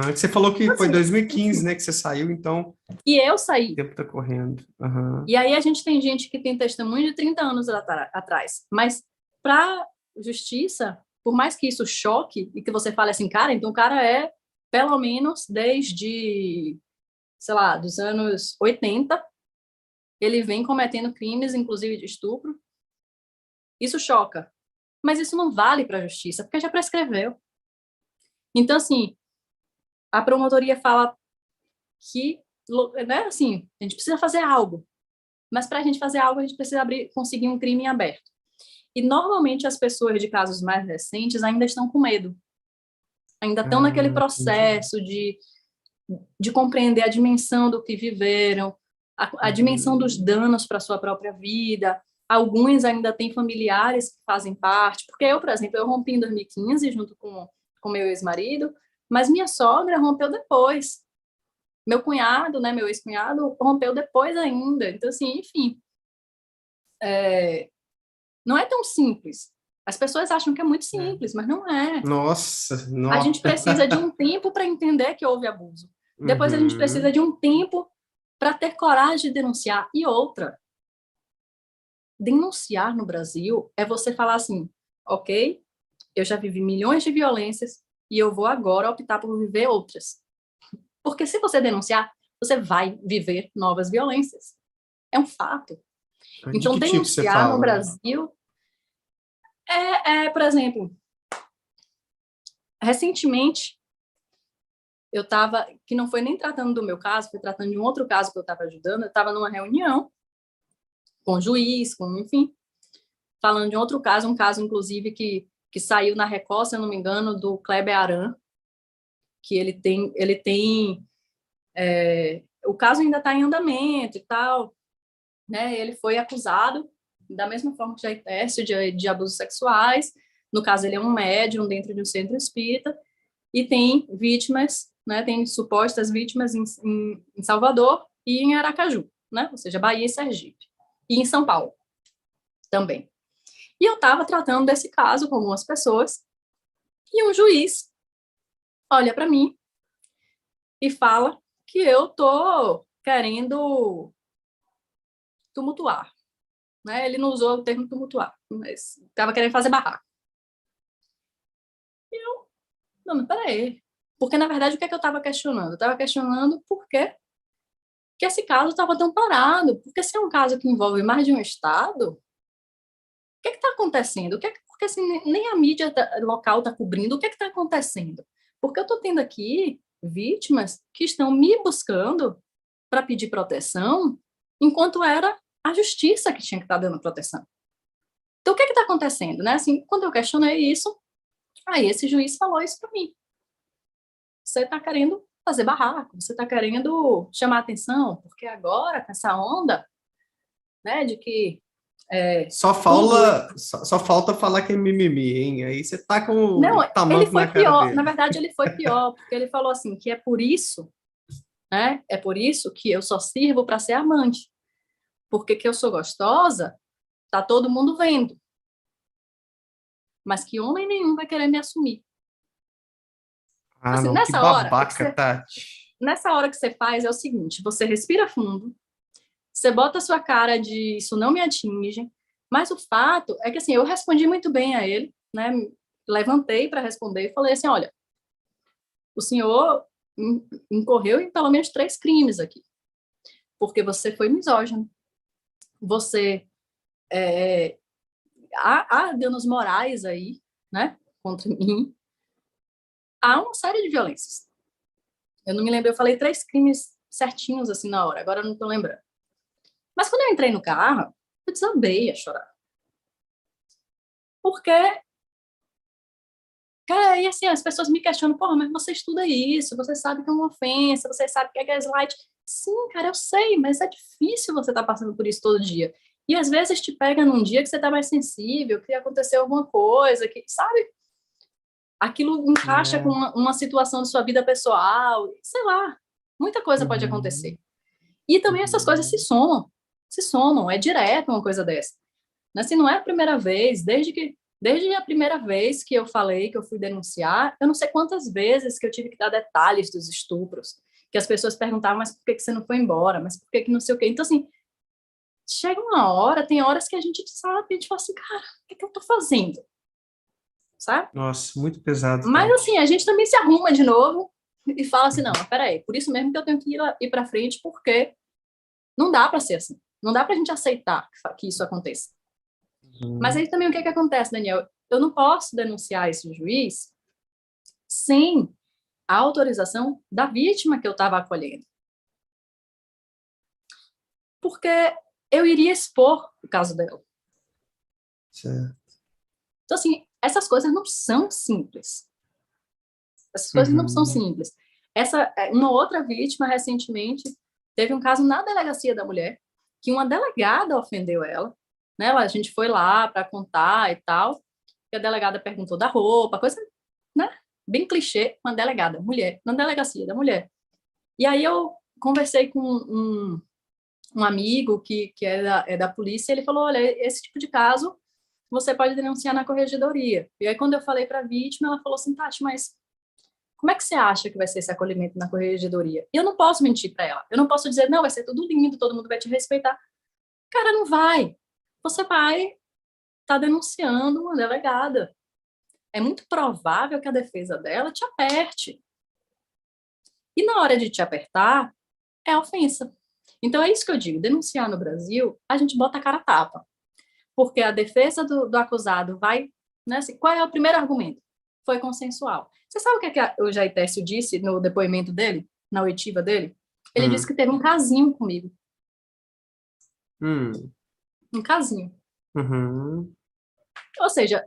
Você falou que foi em 2015, né, que você saiu, então... E eu saí. O tempo está correndo. E aí a gente tem gente que tem testemunho de 30 anos atrás. Mas para justiça, por mais que isso choque, e que você fale assim, cara, então o cara é, pelo menos, desde, sei lá, dos anos 80, ele vem cometendo crimes, inclusive de estupro. Isso choca. Mas isso não vale para a justiça, porque já prescreveu. Então, assim, a promotoria fala que, né, assim, a gente precisa fazer algo. Mas para a gente fazer algo, a gente precisa conseguir um crime em aberto. E, normalmente, as pessoas de casos mais recentes ainda estão com medo. Ainda estão naquele processo de compreender a dimensão do que viveram, a dimensão dos danos para a sua própria vida. Alguns ainda têm familiares que fazem parte. Porque eu, por exemplo, eu rompi em 2015 junto com meu ex-marido, mas minha sogra rompeu depois. Meu cunhado, né, meu ex-cunhado, rompeu depois ainda. Então, assim, enfim, não é tão simples. As pessoas acham que é muito simples, mas não é. Nossa. A gente precisa de um tempo para entender que houve abuso. Depois a gente precisa de um tempo para ter coragem de denunciar. E outra, denunciar no Brasil é você falar assim, ok, eu já vivi milhões de violências e eu vou agora optar por viver outras. Porque se você denunciar, você vai viver novas violências. É um fato. Então, denunciar no Brasil por exemplo, recentemente, eu estava, que não foi nem tratando do meu caso, foi tratando de um outro caso que eu estava ajudando, eu estava numa reunião com o juiz, enfim, falando de outro caso, um caso, inclusive, que saiu na Record, se eu não me engano, do Kleber Aran, que ele tem o caso ainda está em andamento e tal, né? Ele foi acusado, da mesma forma que Jair Tércio, de abusos sexuais, No caso, ele é um médium dentro de um centro espírita e tem vítimas, né, tem supostas vítimas em Salvador e em Aracaju, né, ou seja, Bahia e Sergipe, e em São Paulo também. E eu estava tratando desse caso com algumas pessoas e um juiz olha para mim e fala que eu tô querendo tumultuar, né? Ele não usou o termo tumultuar, mas estava querendo fazer barraco. E eu, não, mas peraí. Porque, na verdade, o que é que eu estava questionando? Eu estava questionando por que esse caso estava tão parado. Porque se é um caso que envolve mais de um estado, o que está acontecendo? Porque assim, nem a mídia local está cobrindo o que está acontecendo. Porque eu estou tendo aqui vítimas que estão me buscando para pedir proteção, enquanto era a justiça que tinha que estar dando proteção. Então, o que está acontecendo? Né? Assim, quando eu questionei isso, aí esse juiz falou isso para mim. Você está querendo fazer barraco, você está querendo chamar atenção, porque agora, com essa onda, né, de que só falta falar que é mimimi, hein? Aí você tá com Não, o ele tamanco foi na cara pior. Na dele. verdade, ele foi pior, porque ele falou assim, que é por isso, né, é por isso que eu só sirvo para ser amante. Porque que eu sou gostosa, tá todo mundo vendo. Mas que homem nenhum vai querer me assumir. Ah, Assim, não, que babaca, Tati. nessa hora que você faz é o seguinte, você respira fundo, você bota a sua cara de isso não me atinge, mas o fato é que assim, eu respondi muito bem a ele, né? Levantei para responder e falei assim, olha, o senhor incorreu em pelo menos 3 crimes aqui, porque você foi misógino, você há danos morais aí, né, contra mim, há uma série de violências. Eu não me lembro, eu falei 3 crimes certinhos assim na hora, agora eu não estou lembrando. Mas quando eu entrei no carro, eu desabei a chorar. Porque, cara, e assim, as pessoas me questionam, porra, mas você estuda isso, você sabe que é uma ofensa, você sabe que é gaslight. Sim, cara, eu sei, mas é difícil você estar passando por isso todo dia. E às vezes te pega num dia que você está mais sensível, que aconteceu alguma coisa, que, sabe? Aquilo encaixa com uma situação de sua vida pessoal, sei lá, muita coisa pode Uhum, acontecer. E também essas coisas uhum. se somam, é direto uma coisa dessa. Assim, não é a primeira vez, desde a primeira vez que eu falei que eu fui denunciar, eu não sei quantas vezes que eu tive que dar detalhes dos estupros, que as pessoas perguntavam, mas por que você não foi embora? Mas por que não sei o quê? Então, assim, chega uma hora, tem horas que a gente sabe, a gente fala assim, cara, o que eu tô fazendo? Sabe? Nossa, muito pesado, Mas, assim, Tati. a gente também se arruma de novo e fala assim, não, peraí, por isso mesmo que eu tenho que ir para frente, porque não dá para ser assim. Não dá para a gente aceitar que isso aconteça. Mas Uhum. aí também o que que acontece, Daniel? Eu não posso denunciar esse juiz sem a autorização da vítima que eu estava acolhendo. Porque eu iria expor o caso dela. Certo. Então, assim, essas coisas não são simples. Essas coisas não são Uhum. simples. Uma outra vítima, recentemente, teve um caso na delegacia da mulher, que uma delegada ofendeu ela, né? A gente foi lá para contar e tal, e a delegada perguntou da roupa, coisa, né? Bem clichê, uma delegada, mulher, na delegacia da mulher. E aí eu conversei com um amigo que é da polícia, e ele falou, olha, esse tipo de caso você pode denunciar na corregedoria. E aí quando eu falei para a vítima, ela falou assim, Tati, mas como é que você acha que vai ser esse acolhimento na corregedoria? E eu não posso mentir para ela. Eu não posso dizer, não, vai ser tudo lindo, todo mundo vai te respeitar. Cara, não vai. Você vai estar denunciando uma delegada. É muito provável que a defesa dela te aperte. E na hora de te apertar, é ofensa. Então é isso que eu digo, denunciar no Brasil, a gente bota a cara a tapa. Porque a defesa do acusado vai, né, assim, qual é o primeiro argumento? Foi consensual. Você sabe o que, é que o Jair Técio disse no depoimento dele, na oitiva dele? Ele disse Hum, que teve um casinho comigo. hum, Um casinho. uhum. Ou seja,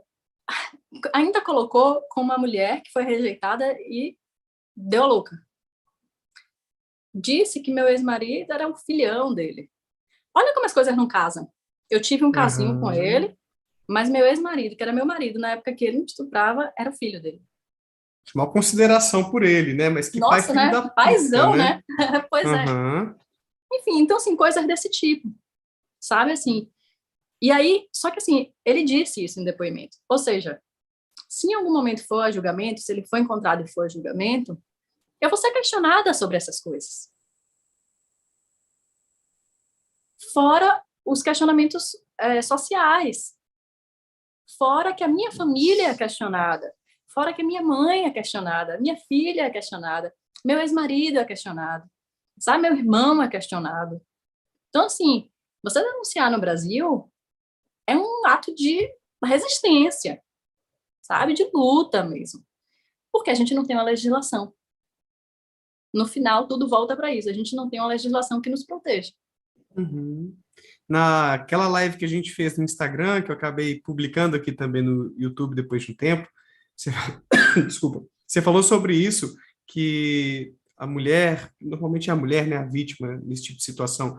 ainda colocou como uma mulher que foi rejeitada e deu louca. Disse que meu ex-marido era o filhão dele. Olha como as coisas não casam. Eu tive um casinho com Aham. ele, Mas meu ex-marido, que era meu marido na época que ele me estuprava, era o filho dele. Maior consideração por ele, né? Mas que pai Nossa, filho né? da puta, Paizão, né? né? Pois é. Aham. Enfim, então, assim, coisas desse tipo, sabe, assim. E aí, só que, assim, ele disse isso em depoimento. Ou seja, se em algum momento for a julgamento, se ele for encontrado e for a julgamento, eu vou ser questionada sobre essas coisas. Fora os questionamentos sociais. Fora que a minha família é questionada. Fora que a minha mãe é questionada. Minha filha é questionada. Meu ex-marido é questionado. Sabe, meu irmão é questionado. Então, assim, você denunciar no Brasil é um ato de resistência, sabe? De luta mesmo. Porque a gente não tem uma legislação. No final, tudo volta para isso. A gente não tem uma legislação que nos proteja. Uhum. Naquela live que a gente fez no Instagram, que eu acabei publicando aqui também no YouTube depois de um tempo, você... desculpa, você falou sobre isso, que a mulher, normalmente é a mulher, né, a vítima nesse tipo de situação,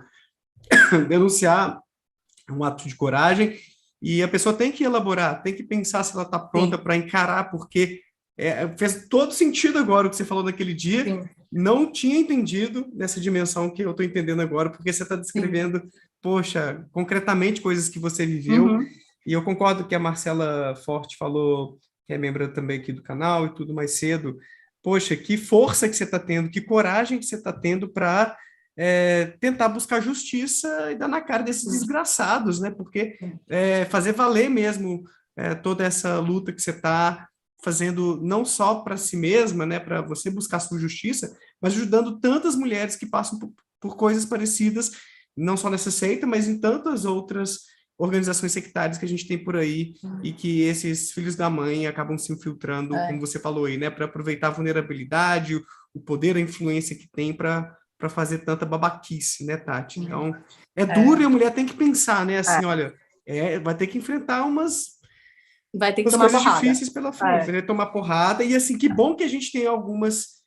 denunciar um ato de coragem, e a pessoa tem que elaborar, tem que pensar se ela está pronta Sim, para encarar, porque fez todo sentido agora o que você falou naquele dia, sim, não tinha entendido nessa dimensão que eu estou entendendo agora, porque você está sim. descrevendo, poxa, concretamente coisas que você viveu, Uhum. e eu concordo que a Marcela Forte falou, que é membro também aqui do canal e tudo mais cedo, poxa, que força que você está tendo, que coragem que você está tendo para tentar buscar justiça e dar na cara desses desgraçados, né? Porque fazer valer mesmo toda essa luta que você está fazendo não só para si mesma, né, para você buscar sua justiça, mas ajudando tantas mulheres que passam por coisas parecidas, não só nessa seita, mas em tantas outras organizações sectárias que a gente tem por aí e que esses filhos da mãe acabam se infiltrando, como É. você falou aí, né, para aproveitar a vulnerabilidade, o poder, a influência que tem para fazer tanta babaquice, né, Tati? Então, é duro e a É. mulher tem que pensar, né, É. assim, olha, vai ter que enfrentar Vai ter que umas tomar coisas porrada. difíceis pela frente, É. né? Tomar porrada. E assim, que bom que a gente tem algumas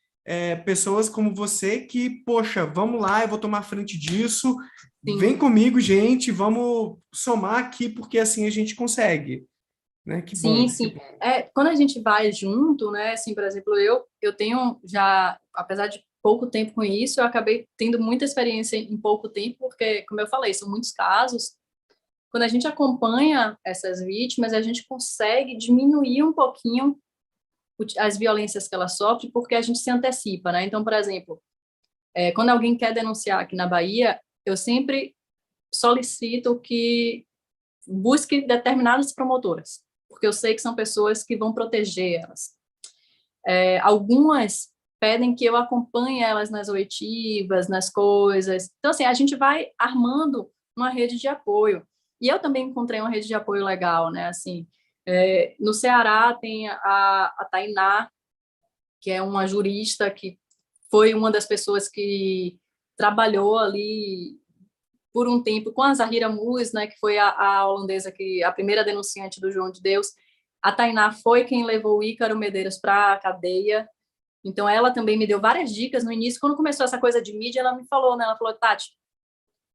pessoas como você que, poxa, vamos lá, eu vou tomar frente disso. Vem Sim, comigo, gente, vamos somar aqui, porque assim a gente consegue, né? Que sim, bom, que sim. bom. Quando a gente vai junto, né, assim, por exemplo, eu tenho já, apesar de pouco tempo com isso, eu acabei tendo muita experiência em pouco tempo, porque, como eu falei, são muitos casos. Quando a gente acompanha essas vítimas, a gente consegue diminuir um pouquinho as violências que elas sofrem, porque a gente se antecipa, né? Então, por exemplo, quando alguém quer denunciar aqui na Bahia, eu sempre solicito que busque determinadas promotoras, porque eu sei que são pessoas que vão proteger elas. Algumas pedem que eu acompanhe elas nas oitivas, nas coisas. Então, assim, a gente vai armando uma rede de apoio. E eu também encontrei uma rede de apoio legal, né? Assim, no Ceará tem a Tainá, que é uma jurista que foi uma das pessoas que trabalhou ali por um tempo com a Zahira Mus, né, que foi a holandesa a primeira denunciante do João de Deus. A Tainá foi quem levou o Ícaro Medeiros para a cadeia. Então ela também me deu várias dicas no início. Quando começou essa coisa de mídia, ela me falou, né, ela falou: "Tati,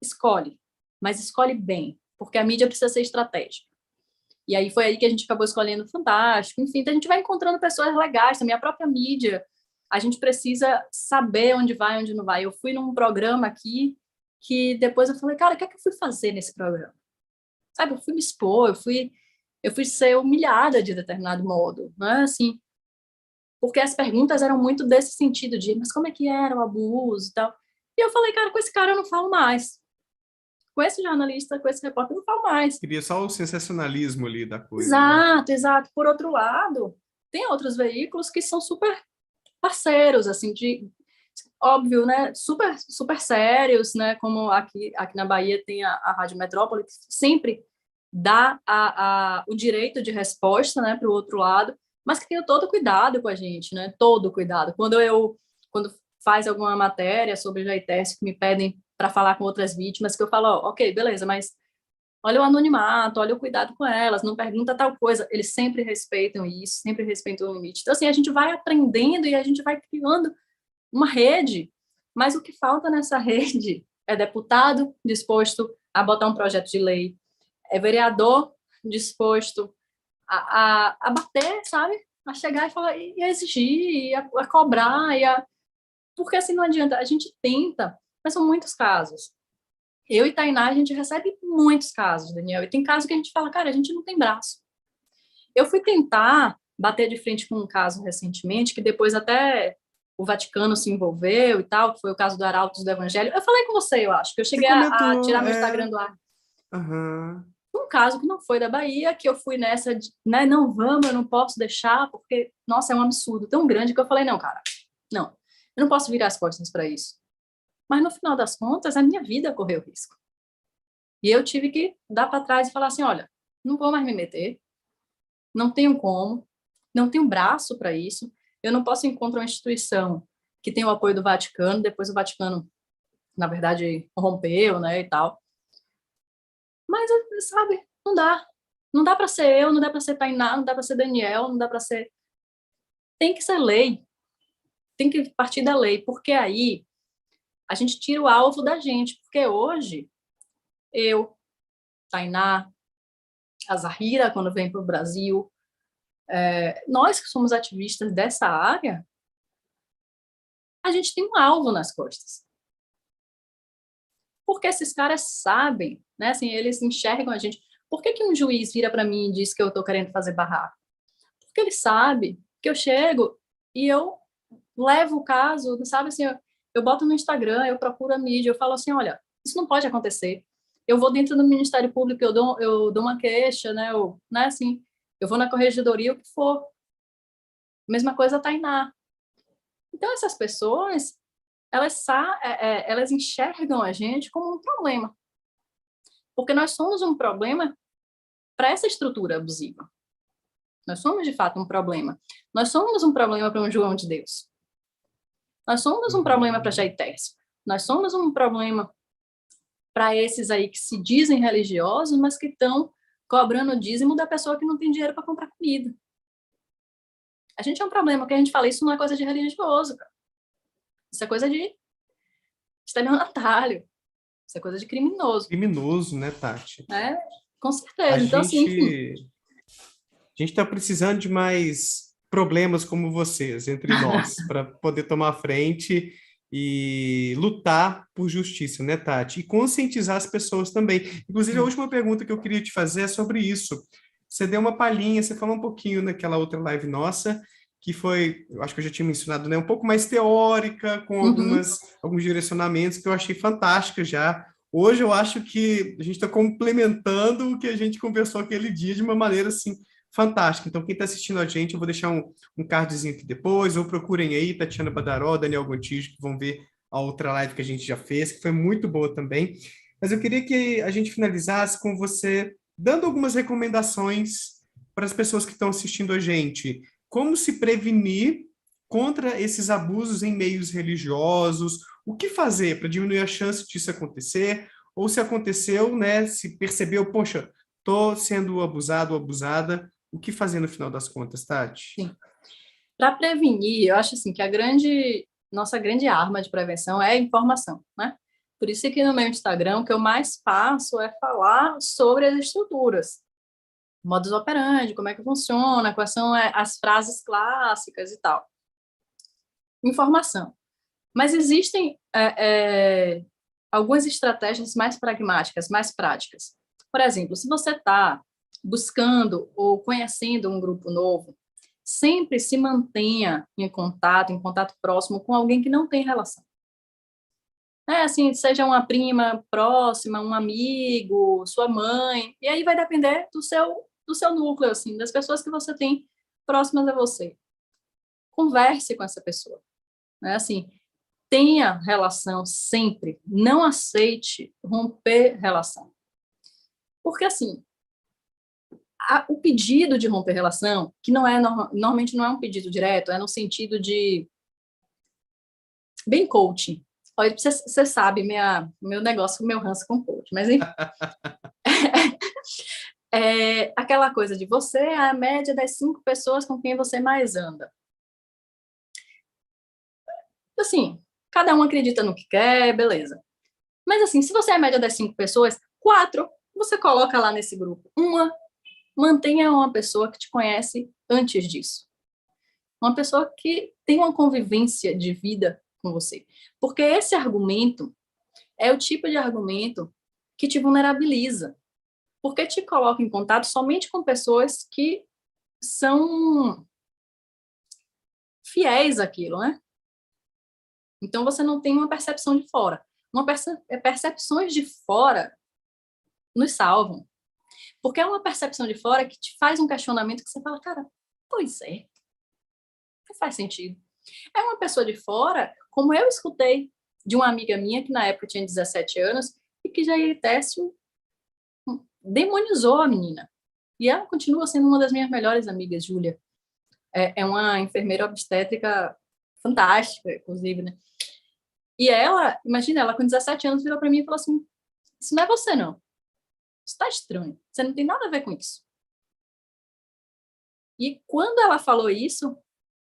escolhe, mas escolhe bem, porque a mídia precisa ser estratégica". E aí foi aí que a gente acabou escolhendo o Fantástico. Enfim, então a gente vai encontrando pessoas legais também, a própria mídia. A gente precisa saber onde vai, onde não vai. Eu fui num programa aqui que depois eu falei, cara, o que é que eu fui fazer nesse programa? Sabe, eu fui me expor, eu fui ser humilhada de determinado modo, né? Assim, porque as perguntas eram muito desse sentido de, mas como é que era o abuso e tal. E eu falei, cara, com esse cara eu não falo mais. Com esse jornalista, com esse repórter, eu não falo mais. Queria só o sensacionalismo ali da coisa, né? Exato, exato. Por outro lado, tem outros veículos que são super parceiros, assim, óbvio, né, super, super sérios, né, como aqui na Bahia tem a Rádio Metrópole, que sempre dá o direito de resposta, né, para o outro lado, mas que tem todo cuidado com a gente, né, todo cuidado. Quando faz alguma matéria sobre JTS que me pedem para falar com outras vítimas, que eu falo, ó, ok, beleza, mas olha o anonimato, olha o cuidado com elas, não pergunta tal coisa. Eles sempre respeitam isso, sempre respeitam o limite. Então, assim, a gente vai aprendendo e a gente vai criando uma rede, mas o que falta nessa rede é deputado disposto a botar um projeto de lei, é vereador disposto a bater, sabe? A chegar e falar, e a exigir, a cobrar, porque assim não adianta, a gente tenta, mas são muitos casos. Eu e Tainá, a gente recebe muitos casos, Daniel, e tem casos que a gente fala, cara, a gente não tem braço. Eu fui tentar bater de frente com um caso recentemente, que depois até o Vaticano se envolveu e tal, que foi o caso do Arautos do Evangelho. Eu falei com você, eu acho, que eu cheguei a tirar meu Instagram do ar. Uhum. Um caso que não foi da Bahia, que eu fui nessa, né, não vamos, eu não posso deixar, porque, nossa, é um absurdo tão grande que eu falei, não, cara, não, eu não posso virar as costas para isso. Mas, no final das contas, a minha vida correu risco. E eu tive que dar para trás e falar assim, olha, não vou mais me meter, não tenho como, não tenho braço para isso, eu não posso encontrar uma instituição que tem o apoio do Vaticano, depois o Vaticano, na verdade, rompeu, né, e tal. Mas, sabe, não dá. Não dá para ser eu, não dá para ser Tainá, não dá para ser Daniel, não dá para ser... Tem que ser lei. Tem que partir da lei, porque aí a gente tira o alvo da gente. Porque hoje, eu, Tainá, a Zahira, quando vem para o Brasil, nós que somos ativistas dessa área, a gente tem um alvo nas costas. Porque esses caras sabem, né? Assim, eles enxergam a gente. Por que um juiz vira para mim e diz que eu estou querendo fazer barraco? Porque ele sabe que eu chego e eu levo o caso, sabe assim, eu boto no Instagram, eu procuro a mídia, eu falo assim, olha, isso não pode acontecer. Eu vou dentro do Ministério Público, eu dou uma queixa, né? Né, assim, eu vou na corregedoria, o que for. Mesma coisa a Tainá. Então, essas pessoas, elas enxergam a gente como um problema. Porque nós somos um problema para essa estrutura abusiva. Nós somos, de fato, um problema. Nós somos um problema para um João de Deus. Nós somos um problema para Jair Tércio. Nós somos um problema para esses aí que se dizem religiosos, mas que estão cobrando o dízimo da pessoa que não tem dinheiro para comprar comida. A gente é um problema, porque a gente fala, isso não é coisa de religioso, cara. Isso é coisa de estelionatário. Isso é coisa de criminoso. Criminoso, né, Tati? Com certeza. Então, assim, enfim. A gente está precisando de mais problemas como vocês entre nós, para poder tomar frente e lutar por justiça, né, Tati? E conscientizar as pessoas também. Inclusive, a última pergunta que eu queria te fazer é sobre isso. Você deu uma palhinha, você falou um pouquinho naquela outra live nossa, que foi, eu acho que eu já tinha mencionado, né, um pouco mais teórica, com alguns direcionamentos que eu achei fantásticos já. Hoje eu acho que a gente está complementando o que a gente conversou aquele dia de uma maneira, assim, fantástica. Então, quem está assistindo a gente, eu vou deixar um cardzinho aqui depois, ou procurem aí, Tatiana Badaró, Daniel Gontijo, que vão ver a outra live que a gente já fez, que foi muito boa também. Mas eu queria que a gente finalizasse com você dando algumas recomendações para as pessoas que estão assistindo a gente. Como se prevenir contra esses abusos em meios religiosos? O que fazer para diminuir a chance disso acontecer? Ou se aconteceu, né, se percebeu, poxa, estou sendo abusado ou abusada, o que fazer no final das contas, Tati? Sim. Para prevenir, eu acho assim que nossa grande arma de prevenção é a informação, né? Por isso que no meu Instagram o que eu mais faço é falar sobre as estruturas, modus operandi, como é que funciona, quais são as frases clássicas e tal. Informação. Mas existem algumas estratégias mais pragmáticas, mais práticas. Por exemplo, se você está buscando ou conhecendo um grupo novo, sempre se mantenha em contato próximo com alguém que não tem relação. Assim, seja uma prima próxima, um amigo, sua mãe, e aí vai depender do seu núcleo, assim, das pessoas que você tem próximas a você. Converse com essa pessoa, né? Assim, tenha relação sempre, não aceite romper relação. Porque, assim, o pedido de romper relação, que normalmente não é um pedido direto, é no sentido de bem coaching. Você sabe meu negócio, meu ranço com coaching, mas enfim. Aquela coisa de você é a média das 5 pessoas com quem você mais anda. Assim, cada um acredita no que quer, beleza. Mas assim, se você é a média das 5 pessoas, 4 você coloca lá nesse grupo. Uma mantenha uma pessoa que te conhece antes disso. Uma pessoa que tem uma convivência de vida com você. Porque esse argumento é o tipo de argumento que te vulnerabiliza. Porque te coloca em contato somente com pessoas que são fiéis àquilo, né? Então, você não tem uma percepção de fora. Percepções de fora nos salvam. Porque é uma percepção de fora que te faz um questionamento que você fala, cara, pois é, não faz sentido. É uma pessoa de fora, como eu escutei de uma amiga minha, que na época tinha 17 anos, e que Jair Técio demonizou a menina. E ela continua sendo uma das minhas melhores amigas, Júlia. É uma enfermeira obstétrica fantástica, inclusive, né? E ela, imagina, ela com 17 anos virou para mim e falou assim, isso não é você, não. Isso está estranho. Você não tem nada a ver com isso. E quando ela falou isso,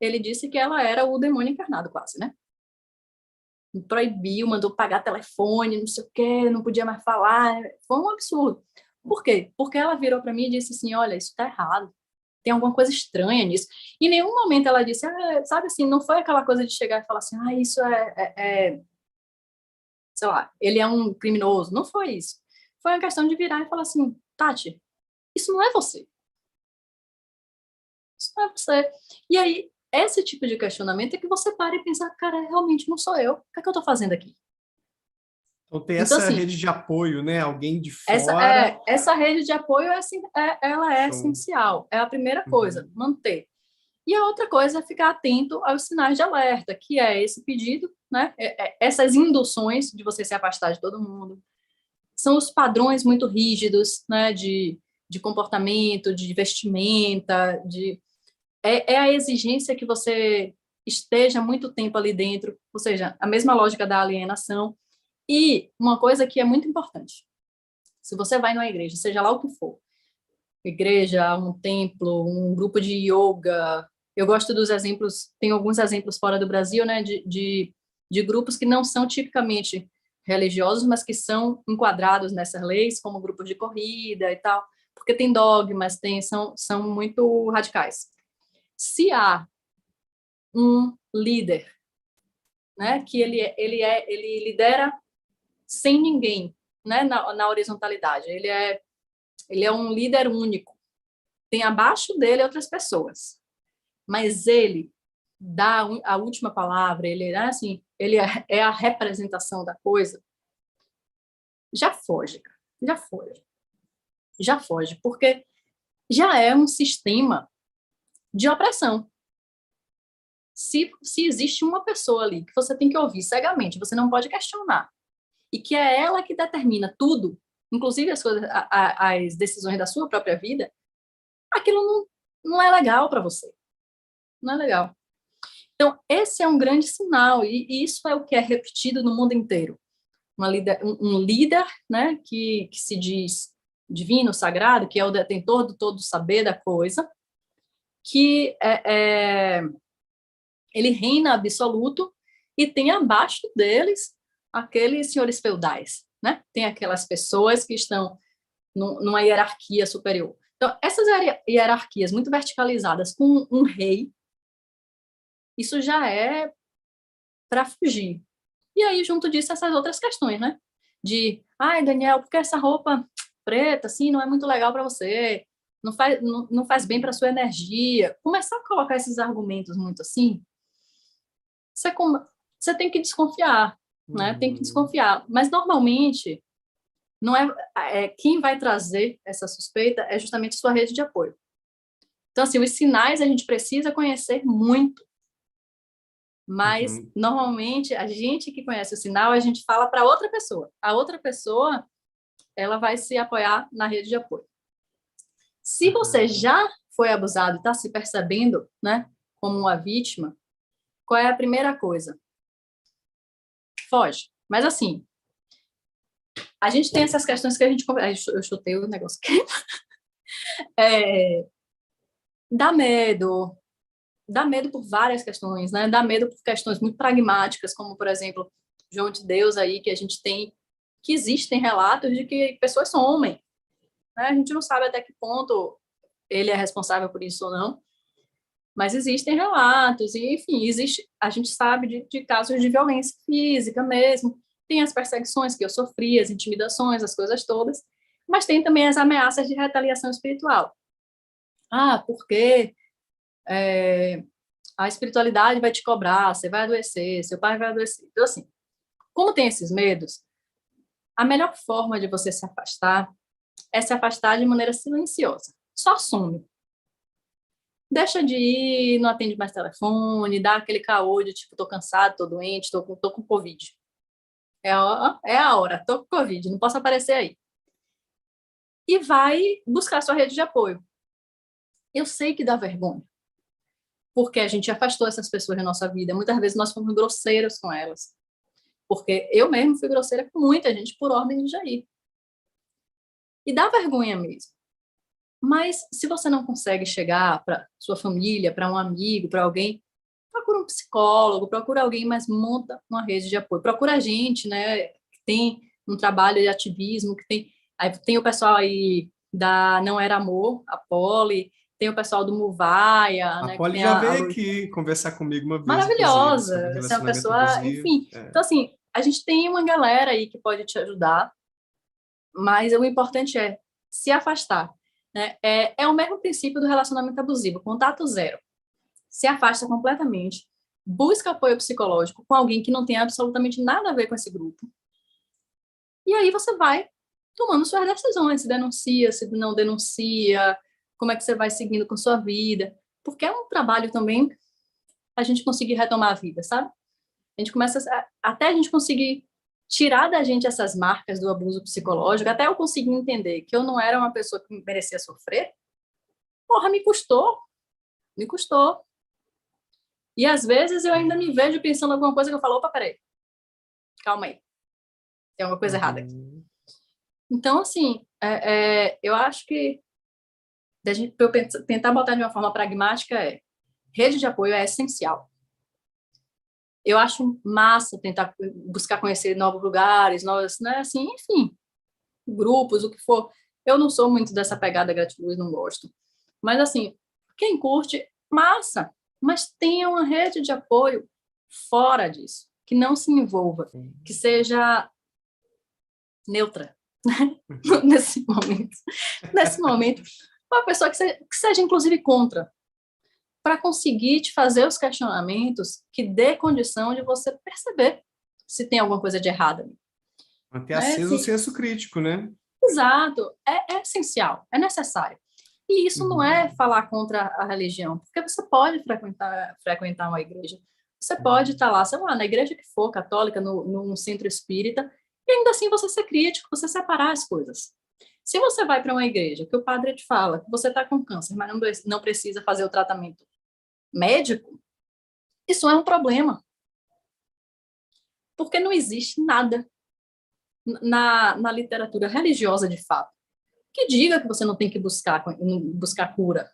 ele disse que ela era o demônio encarnado, quase, né? Me proibiu, mandou pagar telefone, não sei o quê, não podia mais falar. Foi um absurdo. Por quê? Porque ela virou para mim e disse assim, olha, isso está errado. Tem alguma coisa estranha nisso. Em nenhum momento ela disse, sabe assim, não foi aquela coisa de chegar e falar assim, isso sei lá, ele é um criminoso. Não foi isso. Foi uma questão de virar e falar assim, Tati, isso não é você. Isso não é você. E aí, esse tipo de questionamento é que você para e pensa, cara, realmente não sou eu. O que é que eu estou fazendo aqui? Então tem Então, essa assim, rede de apoio, né? Alguém de fora. essa rede de apoio, ela é Show. essencial. É a primeira coisa, manter. E a outra coisa é ficar atento aos sinais de alerta, que é esse pedido, né? Essas induções de você se afastar de todo mundo. São os padrões muito rígidos, né? De comportamento, de vestimenta, é a exigência que você esteja muito tempo ali dentro, ou seja, a mesma lógica da alienação. E uma coisa que é muito importante, se você vai numa igreja, seja lá o que for, igreja, um templo, um grupo de yoga, eu gosto dos exemplos, tem alguns exemplos fora do Brasil, né, de grupos que não são tipicamente religiosos, mas que são enquadrados nessas leis, como grupos de corrida e tal, porque tem dogmas, são muito radicais. Se há um líder, né, que ele lidera sem ninguém, né, na horizontalidade. Ele é um líder único. Tem abaixo dele outras pessoas, mas ele dá a última palavra. Ele é assim, é a representação da coisa. Já foge, cara. Já foge, já foge, porque já é um sistema de opressão. Se existe uma pessoa ali que você tem que ouvir cegamente, você não pode questionar, e que é ela que determina tudo, inclusive as decisões da sua própria vida, aquilo não é legal para você. Não é legal. Então, esse é um grande sinal, e isso é o que é repetido no mundo inteiro. Um líder, né, que se diz divino, sagrado, que é o detentor do todo saber da coisa, que ele reina absoluto e tem abaixo deles aqueles senhores feudais, né? Tem aquelas pessoas que estão numa hierarquia superior. Então, essas hierarquias muito verticalizadas com um rei, isso já é para fugir. E aí, junto disso, essas outras questões, né? Daniel, por que essa roupa preta, assim, não é muito legal para você? Não faz bem para sua energia. Começar a colocar esses argumentos muito assim, você tem que desconfiar, né? Tem que desconfiar. Mas, normalmente, não quem vai trazer essa suspeita é justamente sua rede de apoio. Então, assim, os sinais a gente precisa conhecer muito, mas normalmente a gente que conhece o sinal, a gente fala para outra pessoa. A outra pessoa, ela vai se apoiar na rede de apoio. Se você já foi abusado e está se percebendo, né, como uma vítima, qual é a primeira coisa? Foge. Mas assim, a gente tem essas questões que a gente... Eu chutei o negócio aqui. Dá medo por várias questões, né? Dá medo por questões muito pragmáticas, como, por exemplo, João de Deus aí, que a gente tem, que existem relatos de que pessoas somem, né? A gente não sabe até que ponto ele é responsável por isso ou não, mas existem relatos, e, enfim, a gente sabe de casos de violência física mesmo, tem as perseguições que eu sofri, as intimidações, as coisas todas, mas tem também as ameaças de retaliação espiritual. Ah, porque a espiritualidade vai te cobrar, você vai adoecer, seu pai vai adoecer. Então, assim, como tem esses medos, a melhor forma de você se afastar é se afastar de maneira silenciosa. Só some. Deixa de ir, não atende mais telefone, dá aquele caô de tipo, tô cansado, tô doente, tô com Covid. É a hora, tô com Covid, não posso aparecer aí. E vai buscar sua rede de apoio. Eu sei que dá vergonha, porque a gente afastou essas pessoas da nossa vida. Muitas vezes nós fomos grosseiros com elas. Porque eu mesmo fui grosseira com muita gente por ordem de Jair. E dá vergonha mesmo. Mas se você não consegue chegar para sua família, para um amigo, para alguém, procura um psicólogo, procura alguém, mas monta uma rede de apoio. Procura a gente, né, que tem um trabalho de ativismo, aí tem o pessoal aí da Não Era Amor, a Poli, tem o pessoal do Muvaia, A né, que Poli tem já veio aqui conversar comigo uma vez, inclusive, sobre maravilhosa, você é uma relacionamento pessoa, abusivo. enfim. Então, assim, a gente tem uma galera aí que pode te ajudar, mas o importante é se afastar, né? É o mesmo princípio do relacionamento abusivo, contato zero. Se afasta completamente, busca apoio psicológico com alguém que não tem absolutamente nada a ver com esse grupo, e aí você vai tomando suas decisões, se denuncia, se não denuncia, como é que você vai seguindo com sua vida, porque é um trabalho também a gente conseguir retomar a vida, sabe? A gente começa até a gente conseguir tirar da gente essas marcas do abuso psicológico, até eu conseguir entender que eu não era uma pessoa que merecia sofrer. Porra, me custou, me custou. E às vezes eu ainda me vejo pensando alguma coisa que eu falo, opa, peraí, calma aí, tem alguma coisa errada aqui. Uhum. Então, assim, eu acho que para eu tentar botar de uma forma pragmática rede de apoio é essencial. Eu acho massa tentar buscar conhecer novos lugares, novas, né, assim, enfim, grupos, o que for. Eu não sou muito dessa pegada gratiluz, não gosto. Mas, assim, quem curte, massa. Mas tenha uma rede de apoio fora disso, que não se envolva, que seja neutra nesse momento. Nesse momento, uma pessoa que seja, inclusive, contra, para conseguir te fazer os questionamentos que dê condição de você perceber se tem alguma coisa de errado. Manter Né? aceso o Assim, senso crítico, né? exato, é essencial, é necessário. E isso não é Uhum. falar contra a religião, porque você pode frequentar uma igreja, você pode estar lá, sei lá, na igreja que for, católica, num centro espírita, e ainda assim você ser crítico, você separar as coisas. Se você vai para uma igreja que o padre te fala que você está com câncer, mas não precisa fazer o tratamento médico, isso é um problema. Porque não existe nada na literatura religiosa, de fato, que diga que você não tem que buscar cura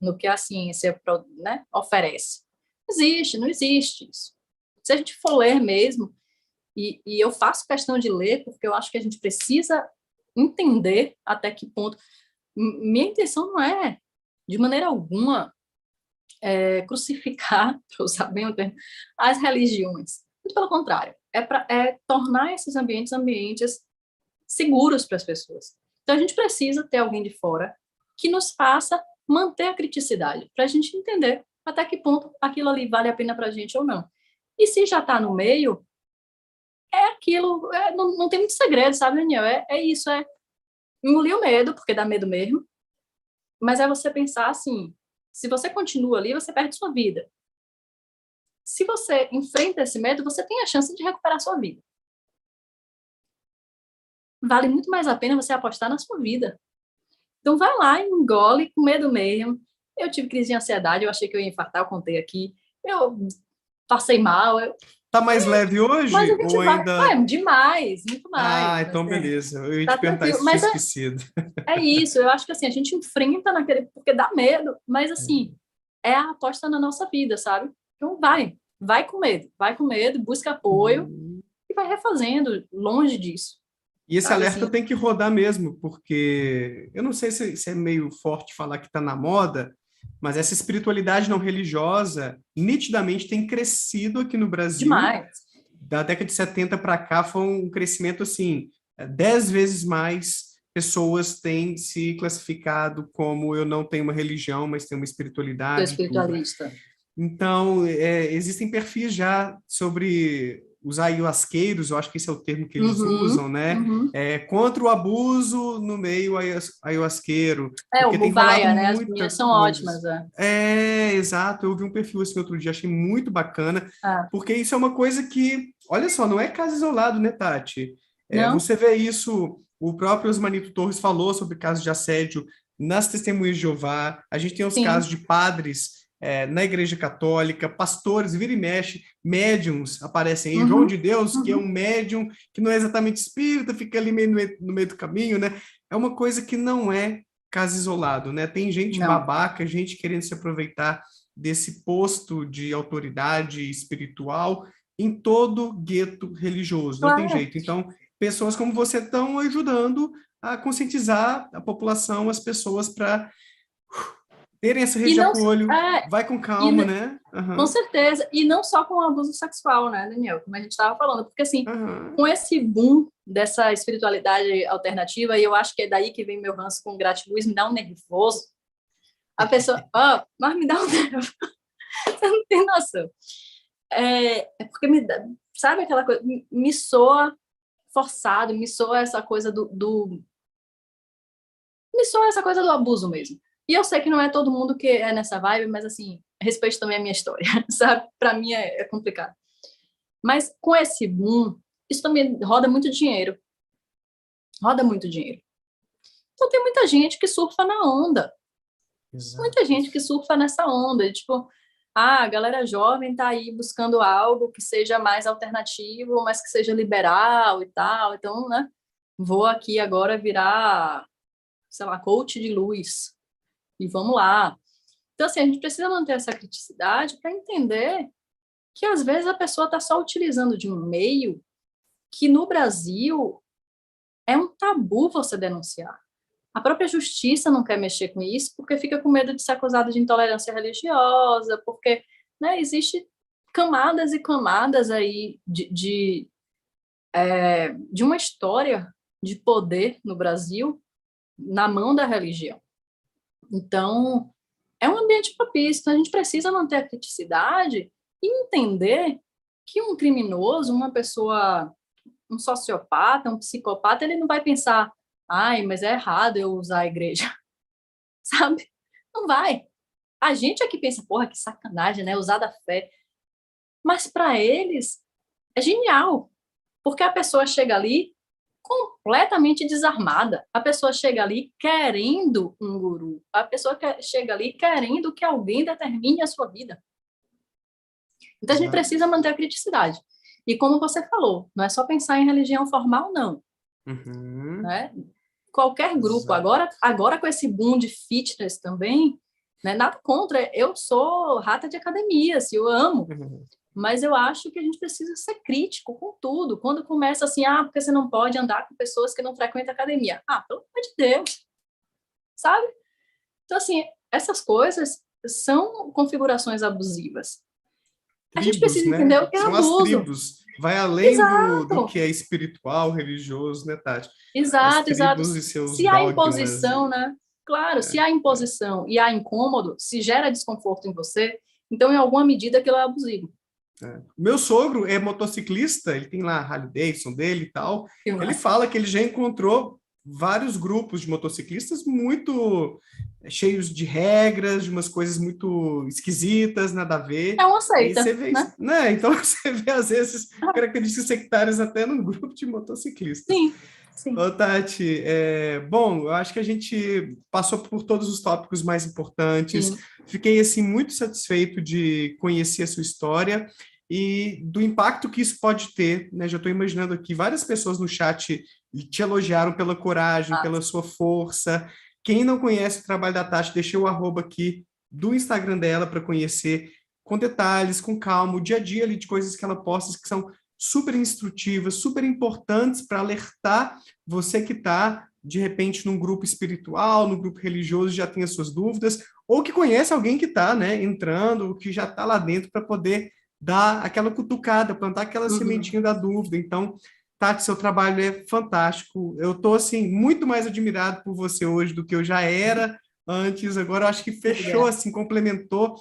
no que a ciência, né, oferece. Não existe isso. Se a gente for ler mesmo, e eu faço questão de ler, porque eu acho que a gente precisa entender até que ponto. Minha intenção não é, de maneira alguma, crucificar, para usar bem o termo, as religiões. Muito pelo contrário, é tornar esses ambientes seguros para as pessoas. Então, a gente precisa ter alguém de fora que nos faça manter a criticidade, para a gente entender até que ponto aquilo ali vale a pena para a gente ou não. E se já está no meio, é aquilo, não tem muito segredo, sabe, Daniel? É isso, engolir o medo, porque dá medo mesmo, mas é você pensar assim, se você continua ali, você perde sua vida. Se você enfrenta esse medo, você tem a chance de recuperar sua vida. Vale muito mais a pena você apostar na sua vida. Então, vai lá, engole, com medo mesmo. Eu tive crise de ansiedade, eu achei que eu ia infartar, eu contei aqui. Eu passei mal, Tá mais leve mas a hoje gente ou vai. ainda... Demais, muito Ah, mais. então Assim, beleza. Eu ia te tá perguntar tranquilo. se tinha Mas esquecido. é isso, eu acho que assim, a gente enfrenta naquele. Porque dá medo, mas assim, é a aposta na nossa vida, sabe? Então, vai com medo, busca apoio Uhum. e vai refazendo longe disso. E esse sabe alerta assim? tem que rodar mesmo, porque eu não sei se é meio forte falar que está na moda, mas essa espiritualidade não religiosa nitidamente tem crescido aqui no Brasil. Demais. Da década de 70 para cá foi um crescimento assim, 10 vezes mais pessoas têm se classificado como eu não tenho uma religião, mas tenho uma Sou espiritualidade e tudo. espiritualista. Então, existem perfis já sobre os ayahuasqueiros, eu acho que esse é o termo que eles usam, Uhum, né? uhum. Contra o abuso no meio ayahuasqueiro, O porque tem rolado Mubaia, né? As muita meninas são coisa. ótimas, é. Exato, eu vi um perfil assim outro dia, achei muito bacana, Ah, porque isso é uma coisa que, olha só, não é caso isolado, né, Tati? não? Você vê isso, o próprio Osmanito Torres falou sobre casos de assédio nas Testemunhas de Jeová, a gente tem os casos Sim. de padres na Igreja Católica, pastores, vira e mexe, médiums aparecem aí, João Uhum, de Deus, que é um uhum. médium que não é exatamente espírita, fica ali meio no meio do caminho, né? É uma coisa que não é caso isolado, né? Tem gente Não. babaca, gente querendo se aproveitar desse posto de autoridade espiritual em todo gueto religioso, não tem Claro. jeito. Então, pessoas como você estão ajudando a conscientizar a população, as pessoas para terem essa E rede de não, apoio, é, vai com calma, e, né? com Aham, certeza, e não só com o abuso sexual, né, Daniel? Como a gente estava falando, porque assim, aham. com esse boom dessa espiritualidade alternativa, e eu acho que é daí que vem meu ranço com gratiluz, me dá um nervoso. A pessoa, mas me dá um nervoso, você não tem noção. É porque me dá, sabe aquela coisa, me soa forçado, me soa essa coisa me soa essa coisa do abuso mesmo. E eu sei que não é todo mundo que é nessa vibe, mas assim, respeito também a minha história, sabe? Para mim é complicado. Mas com esse boom, isso também roda muito dinheiro. Roda muito dinheiro. Então tem muita gente que surfa na onda. Muita Exato. gente que surfa nessa onda. Tipo, a galera jovem tá aí buscando algo que seja mais alternativo, mas que seja liberal e tal. Então, né? Vou aqui agora virar, sei lá, coach de luz. E vamos lá. Então, assim, a gente precisa manter essa criticidade para entender que, às vezes, a pessoa está só utilizando de um meio que, no Brasil, é um tabu você denunciar. A própria justiça não quer mexer com isso porque fica com medo de ser acusada de intolerância religiosa, porque, né, existe camadas e camadas aí de uma história de poder no Brasil na mão da religião. Então, é um ambiente propício, então a gente precisa manter a criticidade e entender que um criminoso, uma pessoa, um sociopata, um psicopata, ele não vai pensar, ai, mas é errado eu usar a igreja, sabe? Não vai. A gente aqui pensa, porra, que sacanagem, né? Usar da fé. Mas para eles é genial, porque a pessoa chega ali completamente desarmada. A pessoa chega ali querendo um guru. A pessoa chega ali querendo que alguém determine a sua vida. Então a gente Exato. precisa manter a criticidade. E como você falou, não é só pensar em religião formal, não. Uhum. Né? Qualquer grupo, Exato. agora com esse boom de fitness também, né, nada contra, eu sou rata de academia, se eu amo, Uhum. mas eu acho que a gente precisa ser crítico com tudo. Quando começa assim, porque você não pode andar com pessoas que não frequentam academia. Pelo amor de Deus, sabe? Então, assim, essas coisas são configurações abusivas. A gente Tribos, precisa entender né? o que é São as abuso. tribos. Vai além do Exato, que é espiritual, religioso, né, Tati? As exato, exato. tribos e seus Se há dogmas. imposição, né? Claro, se É, há é. imposição e há incômodo, se gera desconforto em você, então, em alguma medida, aquilo é abusivo. Meu sogro é motociclista, ele tem lá a Harley Davidson dele e tal. Que Ele massa. fala que ele já encontrou vários grupos de motociclistas muito cheios de regras, de umas coisas muito esquisitas, nada a ver. É uma E aí você seita, vê isso, né? né? Então você vê às vezes características sectárias até no grupo de motociclistas. Sim, sim, Ô, Tati, bom, eu acho que a gente passou por todos os tópicos mais importantes. sim. Fiquei, assim, muito satisfeito de conhecer a sua história e do impacto que isso pode ter, né? Já estou imaginando aqui, várias pessoas no chat te elogiaram pela coragem, pela Massa. sua força. Quem não conhece o trabalho da Tati, deixei o arroba aqui do Instagram dela para conhecer com detalhes, com calma, o dia a dia ali de coisas que ela posta que são super instrutivas, super importantes para alertar você que está, de repente, num grupo espiritual, num grupo religioso, já tem as suas dúvidas, ou que conhece alguém que está, né, entrando, ou que já está lá dentro para poder dar aquela cutucada, plantar aquela sementinha da dúvida. Então, Tati, seu trabalho é fantástico. Eu estou, assim, muito mais admirado por você hoje do que eu já era antes. Agora, eu acho que fechou, assim, complementou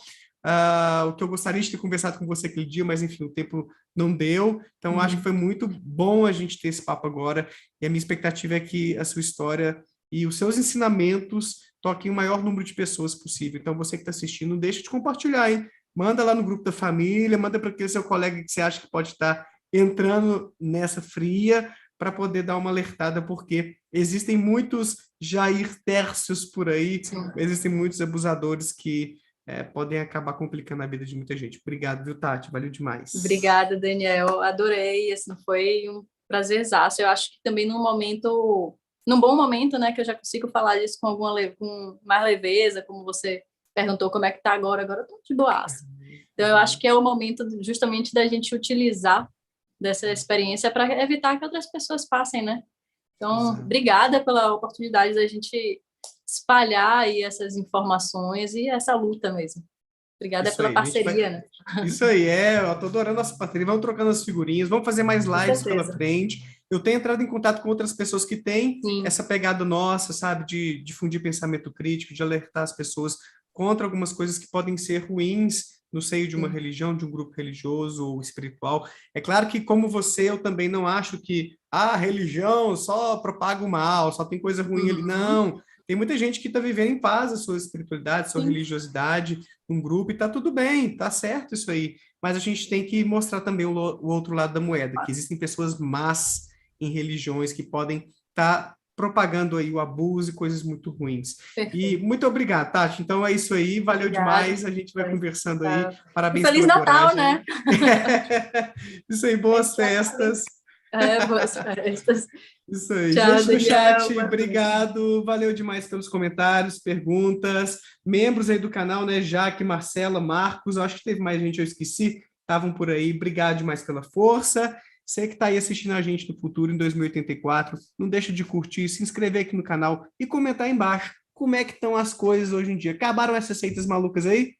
o que eu gostaria de ter conversado com você aquele dia, mas, enfim, o tempo não deu. Então, eu acho que foi muito bom a gente ter esse papo agora. E a minha expectativa é que a sua história e os seus ensinamentos toquem o maior número de pessoas possível. Então, você que está assistindo, não deixe de compartilhar, hein? Manda lá no grupo da família, manda para aquele seu colega que você acha que pode estar entrando nessa fria, para poder dar uma alertada, porque existem muitos Jair Tércios por aí, existem muitos abusadores que podem acabar complicando a vida de muita gente. Obrigado, viu, Tati? Valeu demais. Obrigada, Daniel. Adorei, assim, foi um prazerzaço. Eu acho que também num bom momento, né, que eu já consigo falar disso com mais leveza, como você perguntou como é que tá agora eu tô de boaça. Então, eu acho que é o momento justamente da gente utilizar dessa experiência para evitar que outras pessoas passem, né? Então, obrigada pela oportunidade da gente espalhar aí essas informações e essa luta mesmo. Obrigada pela parceria, né? Isso aí, eu tô adorando essa parceria. Vamos trocando as figurinhas, vamos fazer mais lives pela frente. Eu tenho entrado em contato com outras pessoas que têm essa pegada nossa, sabe, de difundir pensamento crítico, de alertar as pessoas contra algumas coisas que podem ser ruins no seio de uma religião, de um grupo religioso ou espiritual. É claro que, como você, eu também não acho que a religião só propaga o mal, só tem coisa ruim ali. Não, tem muita gente que está vivendo em paz a sua espiritualidade, a sua religiosidade, um grupo, e está tudo bem, está certo isso aí. Mas a gente tem que mostrar também o outro lado da moeda, que existem pessoas más em religiões que podem estar propagando aí o abuso e coisas muito ruins. Perfeito. E muito obrigado, Tati. Então é isso aí, valeu demais. A gente vai conversando aí. Parabéns pela Natal, coragem. Né? Isso aí, boas festas. Boas festas. Isso aí. Tchau, gente do chat, obrigado. Valeu demais pelos comentários, perguntas. Membros aí do canal, né? Jaque, Marcela, Marcos. Eu acho que teve mais gente, eu esqueci. Estavam por aí. Obrigado demais pela força. Você que está aí assistindo a gente no futuro, em 2084, não deixa de curtir, se inscrever aqui no canal e comentar aí embaixo como é que estão as coisas hoje em dia. Acabaram essas seitas malucas aí?